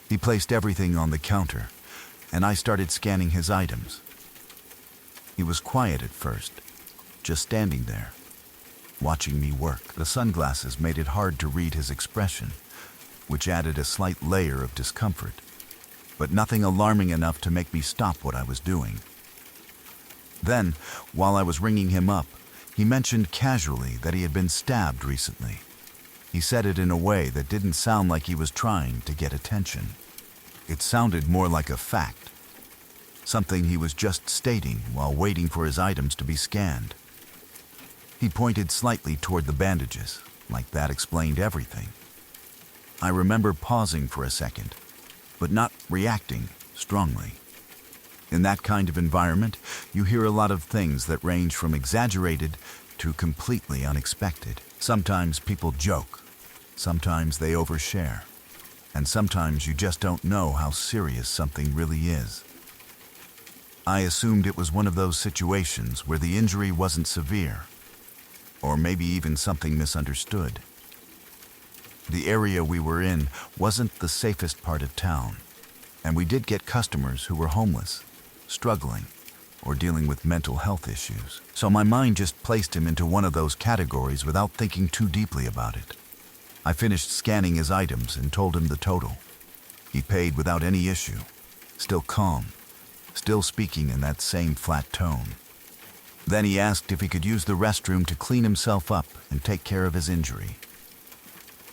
He placed everything on the counter, and I started scanning his items. He was quiet at first, just standing there, watching me work. The sunglasses made it hard to read his expression, which added a slight layer of discomfort, but nothing alarming enough to make me stop what I was doing. Then, while I was ringing him up, he mentioned casually that he had been stabbed recently. He said it in a way that didn't sound like he was trying to get attention. It sounded more like a fact, something he was just stating while waiting for his items to be scanned. He pointed slightly toward the bandages, like that explained everything. I remember pausing for a second, but not reacting strongly. In that kind of environment, you hear a lot of things that range from exaggerated to completely unexpected. Sometimes people joke, sometimes they overshare, and sometimes you just don't know how serious something really is. I assumed it was one of those situations where the injury wasn't severe, or maybe even something misunderstood. The area we were in wasn't the safest part of town, and we did get customers who were homeless, struggling, or dealing with mental health issues. So my mind just placed him into one of those categories without thinking too deeply about it. I finished scanning his items and told him the total. He paid without any issue, still calm, still speaking in that same flat tone. Then he asked if he could use the restroom to clean himself up and take care of his injury.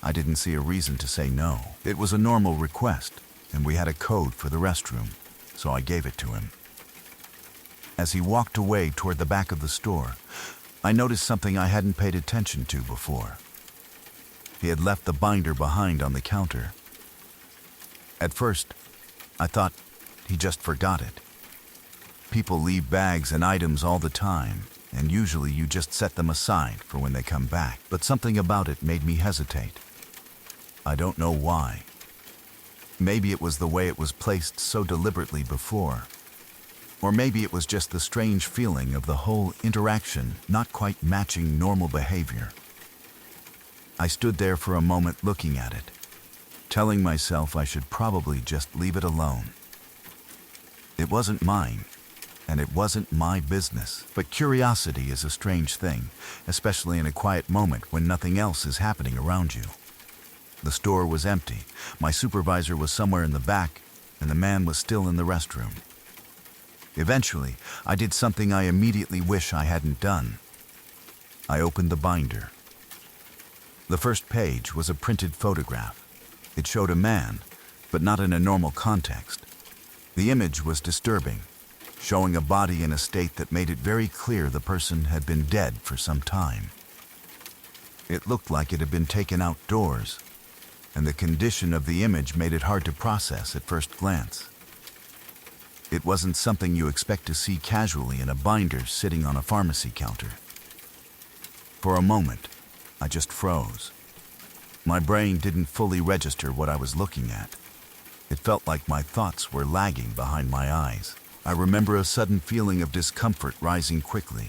I didn't see a reason to say no. It was a normal request, and we had a code for the restroom, so I gave it to him. As he walked away toward the back of the store, I noticed something I hadn't paid attention to before. He had left the binder behind on the counter. At first, I thought he just forgot it. People leave bags and items all the time, and usually you just set them aside for when they come back. But something about it made me hesitate. I don't know why. Maybe it was the way it was placed so deliberately before. Or maybe it was just the strange feeling of the whole interaction not quite matching normal behavior. I stood there for a moment looking at it, telling myself I should probably just leave it alone. It wasn't mine, and it wasn't my business. But curiosity is a strange thing, especially in a quiet moment when nothing else is happening around you. The store was empty, my supervisor was somewhere in the back, and the man was still in the restroom. Eventually, I did something I immediately wish I hadn't done. I opened the binder. The first page was a printed photograph. It showed a man, but not in a normal context. The image was disturbing, showing a body in a state that made it very clear the person had been dead for some time. It looked like it had been taken outdoors, and the condition of the image made it hard to process at first glance. It wasn't something you expect to see casually in a binder sitting on a pharmacy counter. For a moment, I just froze. My brain didn't fully register what I was looking at. It felt like my thoughts were lagging behind my eyes. I remember a sudden feeling of discomfort rising quickly,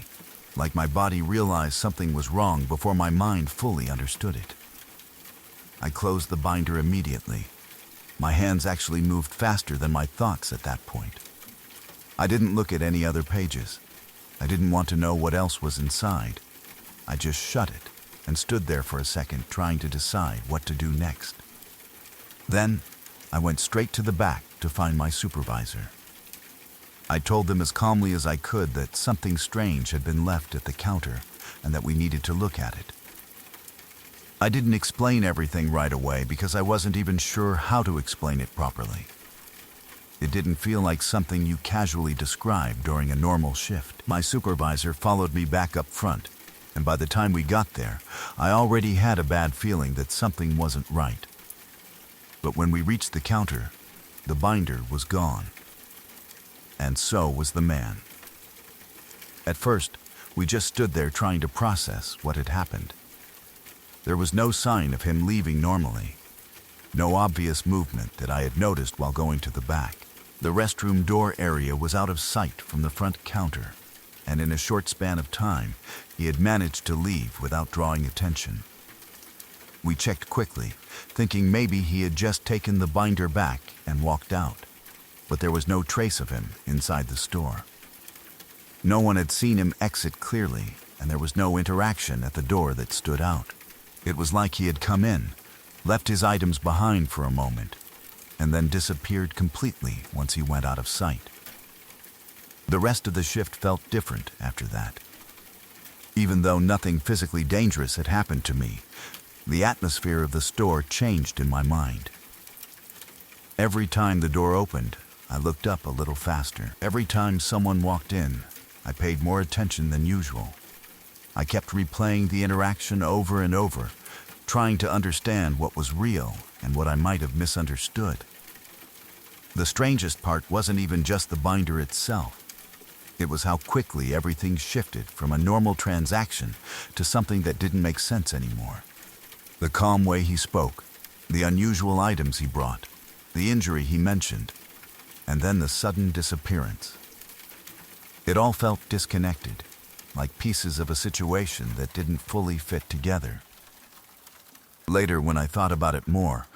like my body realized something was wrong before my mind fully understood it. I closed the binder immediately. My hands actually moved faster than my thoughts at that point. I didn't look at any other pages. I didn't want to know what else was inside. I just shut it and stood there for a second trying to decide what to do next. Then, I went straight to the back to find my supervisor. I told them as calmly as I could that something strange had been left at the counter and that we needed to look at it. I didn't explain everything right away because I wasn't even sure how to explain it properly. It didn't feel like something you casually describe during a normal shift. My supervisor followed me back up front, and by the time we got there, I already had a bad feeling that something wasn't right. But when we reached the counter, the binder was gone. And so was the man. At first, we just stood there trying to process what had happened. There was no sign of him leaving normally. No obvious movement that I had noticed while going to the back. The restroom door area was out of sight from the front counter, and in a short span of time, he had managed to leave without drawing attention. We checked quickly, thinking maybe he had just taken the binder back and walked out, but there was no trace of him inside the store. No one had seen him exit clearly, and there was no interaction at the door that stood out. It was like he had come in, left his items behind for a moment, and then disappeared completely once he went out of sight. The rest of the shift felt different after that. Even though nothing physically dangerous had happened to me, the atmosphere of the store changed in my mind. Every time the door opened, I looked up a little faster. Every time someone walked in, I paid more attention than usual. I kept replaying the interaction over and over, trying to understand what was real and what I might have misunderstood. The strangest part wasn't even just the binder itself. It was how quickly everything shifted from a normal transaction to something that didn't make sense anymore. The calm way he spoke, the unusual items he brought, the injury he mentioned, and then the sudden disappearance. It all felt disconnected, like pieces of a situation that didn't fully fit together. Later, when I thought about it more,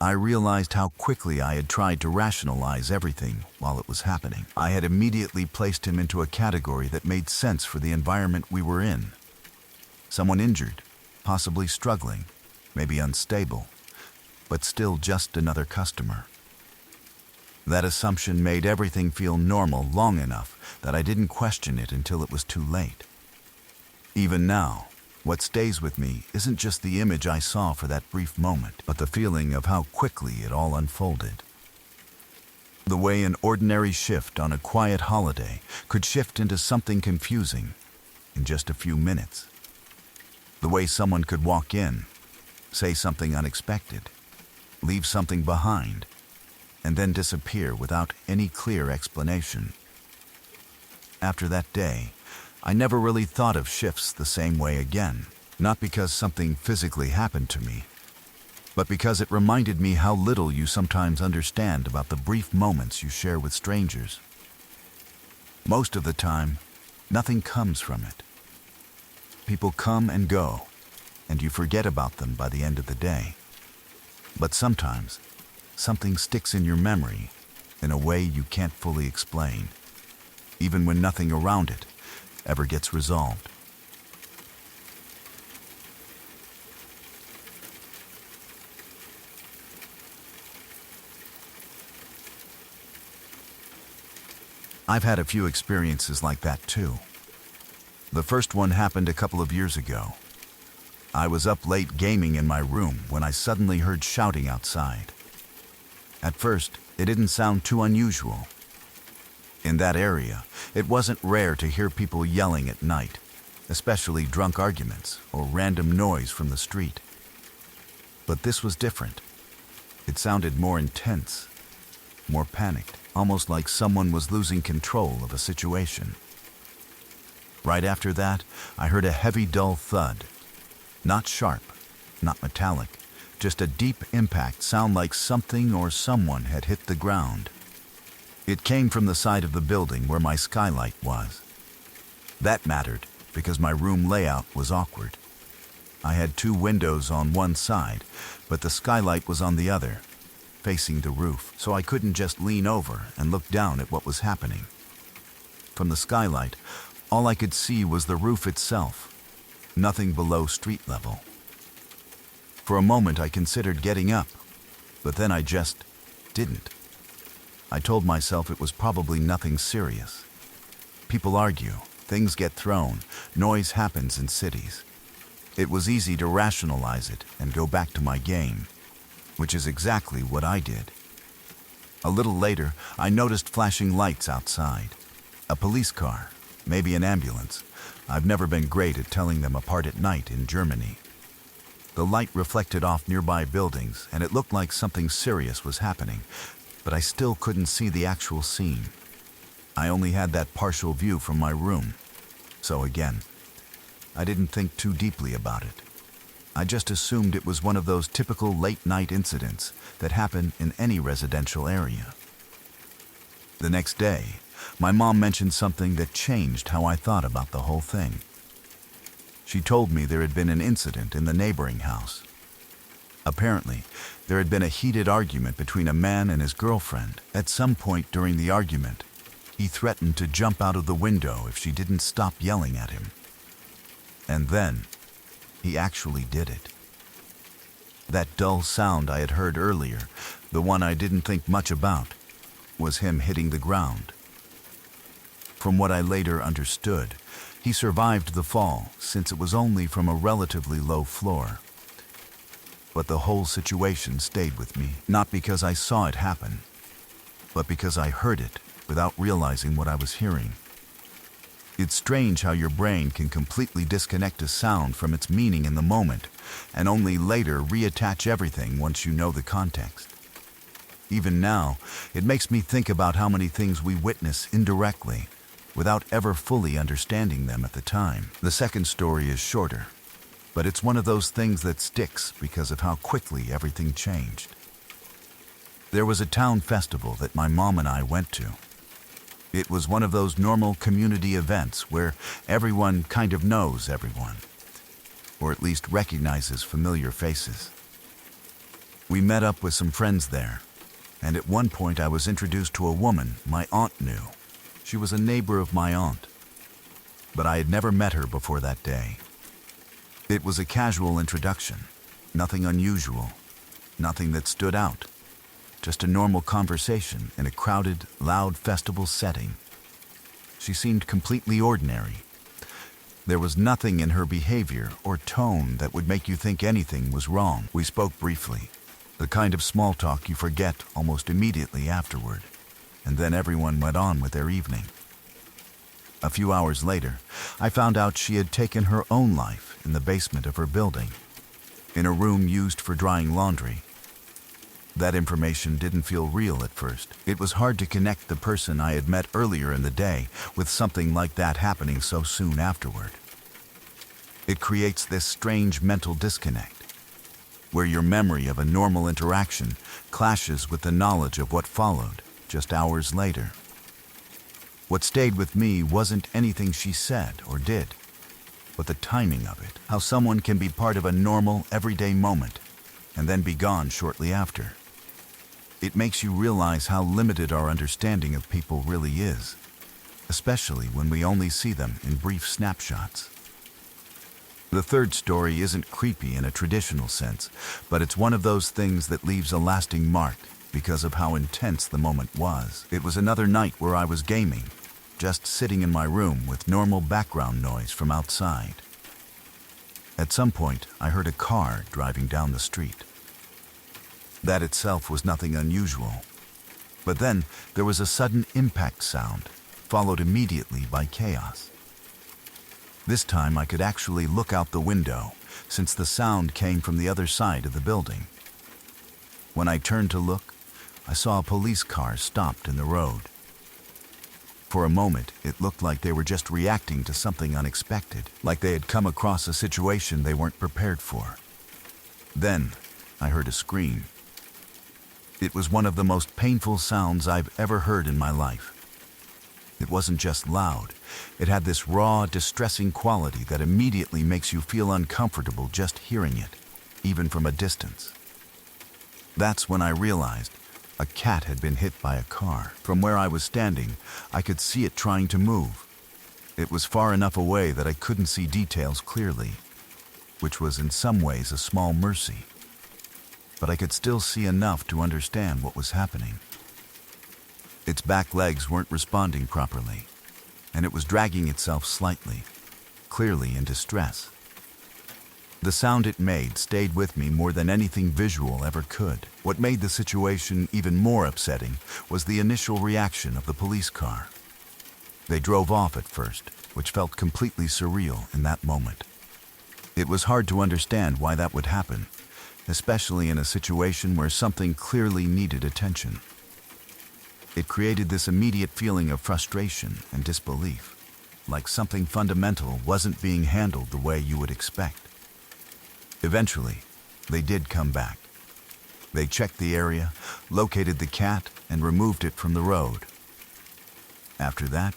I realized how quickly I had tried to rationalize everything while it was happening. I had immediately placed him into a category that made sense for the environment we were in. Someone injured, possibly struggling, maybe unstable, but still just another customer. That assumption made everything feel normal long enough that I didn't question it until it was too late. Even now, what stays with me isn't just the image I saw for that brief moment, but the feeling of how quickly it all unfolded. The way an ordinary shift on a quiet holiday could shift into something confusing in just a few minutes. The way someone could walk in, say something unexpected, leave something behind, and then disappear without any clear explanation. After that day, I never really thought of shifts the same way again, not because something physically happened to me, but because it reminded me how little you sometimes understand about the brief moments you share with strangers. Most of the time, nothing comes from it. People come and go, and you forget about them by the end of the day. But sometimes, something sticks in your memory in a way you can't fully explain, even when nothing around it ever gets resolved. I've had a few experiences like that too. The first one happened a couple of years ago. I was up late gaming in my room when I suddenly heard shouting outside. At first, it didn't sound too unusual. In that area, it wasn't rare to hear people yelling at night, especially drunk arguments or random noise from the street. But this was different. It sounded more intense, more panicked, almost like someone was losing control of a situation. Right after that, I heard a heavy, dull thud. Not sharp, not metallic, just a deep impact sound like something or someone had hit the ground. It came from the side of the building where my skylight was. That mattered because my room layout was awkward. I had two windows on one side, but the skylight was on the other, facing the roof, so I couldn't just lean over and look down at what was happening. From the skylight, all I could see was the roof itself, nothing below street level. For a moment I considered getting up, but then I just didn't. I told myself it was probably nothing serious. People argue, things get thrown, noise happens in cities. It was easy to rationalize it and go back to my game, which is exactly what I did. A little later, I noticed flashing lights outside. A police car, maybe an ambulance. I've never been great at telling them apart at night in Germany. The light reflected off nearby buildings, and it looked like something serious was happening, but I still couldn't see the actual scene. I only had that partial view from my room. So again, I didn't think too deeply about it. I just assumed it was one of those typical late-night incidents that happen in any residential area. The next day, my mom mentioned something that changed how I thought about the whole thing. She told me there had been an incident in the neighboring house. Apparently, there had been a heated argument between a man and his girlfriend. At some point during the argument, he threatened to jump out of the window if she didn't stop yelling at him. And then, he actually did it. That dull sound I had heard earlier, the one I didn't think much about, was him hitting the ground. From what I later understood, he survived the fall since it was only from a relatively low floor. But the whole situation stayed with me, not because I saw it happen, but because I heard it without realizing what I was hearing. It's strange how your brain can completely disconnect a sound from its meaning in the moment, and only later reattach everything once you know the context. Even now, it makes me think about how many things we witness indirectly, without ever fully understanding them at the time. The second story is shorter, but it's one of those things that sticks because of how quickly everything changed. There was a town festival that my mom and I went to. It was one of those normal community events where everyone kind of knows everyone, or at least recognizes familiar faces. We met up with some friends there, and at one point I was introduced to a woman my aunt knew. She was a neighbor of my aunt, but I had never met her before that day. It was a casual introduction, nothing unusual, nothing that stood out. Just a normal conversation in a crowded, loud festival setting. She seemed completely ordinary. There was nothing in her behavior or tone that would make you think anything was wrong. We spoke briefly, the kind of small talk you forget almost immediately afterward, and then everyone went on with their evening. A few hours later, I found out she had taken her own life in the basement of her building, in a room used for drying laundry. That information didn't feel real at first. It was hard to connect the person I had met earlier in the day with something like that happening so soon afterward. It creates this strange mental disconnect, where your memory of a normal interaction clashes with the knowledge of what followed just hours later. What stayed with me wasn't anything she said or did, but the timing of it, how someone can be part of a normal, everyday moment and then be gone shortly after. It makes you realize how limited our understanding of people really is, especially when we only see them in brief snapshots. The third story isn't creepy in a traditional sense, but it's one of those things that leaves a lasting mark because of how intense the moment was. It was another night where I was gaming, just sitting in my room with normal background noise from outside. At some point, I heard a car driving down the street. That itself was nothing unusual. But then there was a sudden impact sound, followed immediately by chaos. This time I could actually look out the window, since the sound came from the other side of the building. When I turned to look, I saw a police car stopped in the road. For a moment, it looked like they were just reacting to something unexpected, like they had come across a situation they weren't prepared for. Then, I heard a scream. It was one of the most painful sounds I've ever heard in my life. It wasn't just loud. It had this raw, distressing quality that immediately makes you feel uncomfortable just hearing it, even from a distance. That's when I realized a cat had been hit by a car. From where I was standing, I could see it trying to move. It was far enough away that I couldn't see details clearly, which was in some ways a small mercy. But I could still see enough to understand what was happening. Its back legs weren't responding properly, and it was dragging itself slightly, clearly in distress. The sound it made stayed with me more than anything visual ever could. What made the situation even more upsetting was the initial reaction of the police car. They drove off at first, which felt completely surreal in that moment. It was hard to understand why that would happen, especially in a situation where something clearly needed attention. It created this immediate feeling of frustration and disbelief, like something fundamental wasn't being handled the way you would expect. Eventually, they did come back. They checked the area, located the cat, and removed it from the road. After that,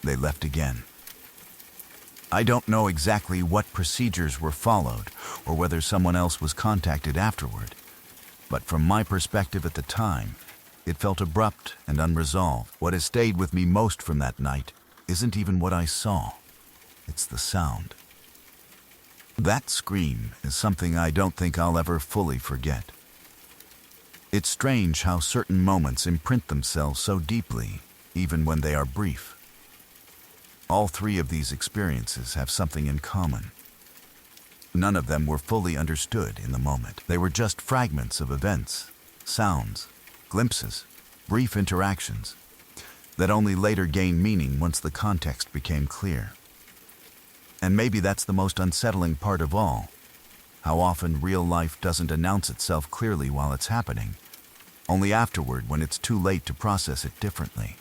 they left again. I don't know exactly what procedures were followed or whether someone else was contacted afterward, but from my perspective at the time, it felt abrupt and unresolved. What has stayed with me most from that night isn't even what I saw. It's the sound. That scream is something I don't think I'll ever fully forget. It's strange how certain moments imprint themselves so deeply, even when they are brief. All three of these experiences have something in common. None of them were fully understood in the moment. They were just fragments of events, sounds, glimpses, brief interactions that only later gained meaning once the context became clear. And maybe that's the most unsettling part of all, how often real life doesn't announce itself clearly while it's happening, only afterward when it's too late to process it differently.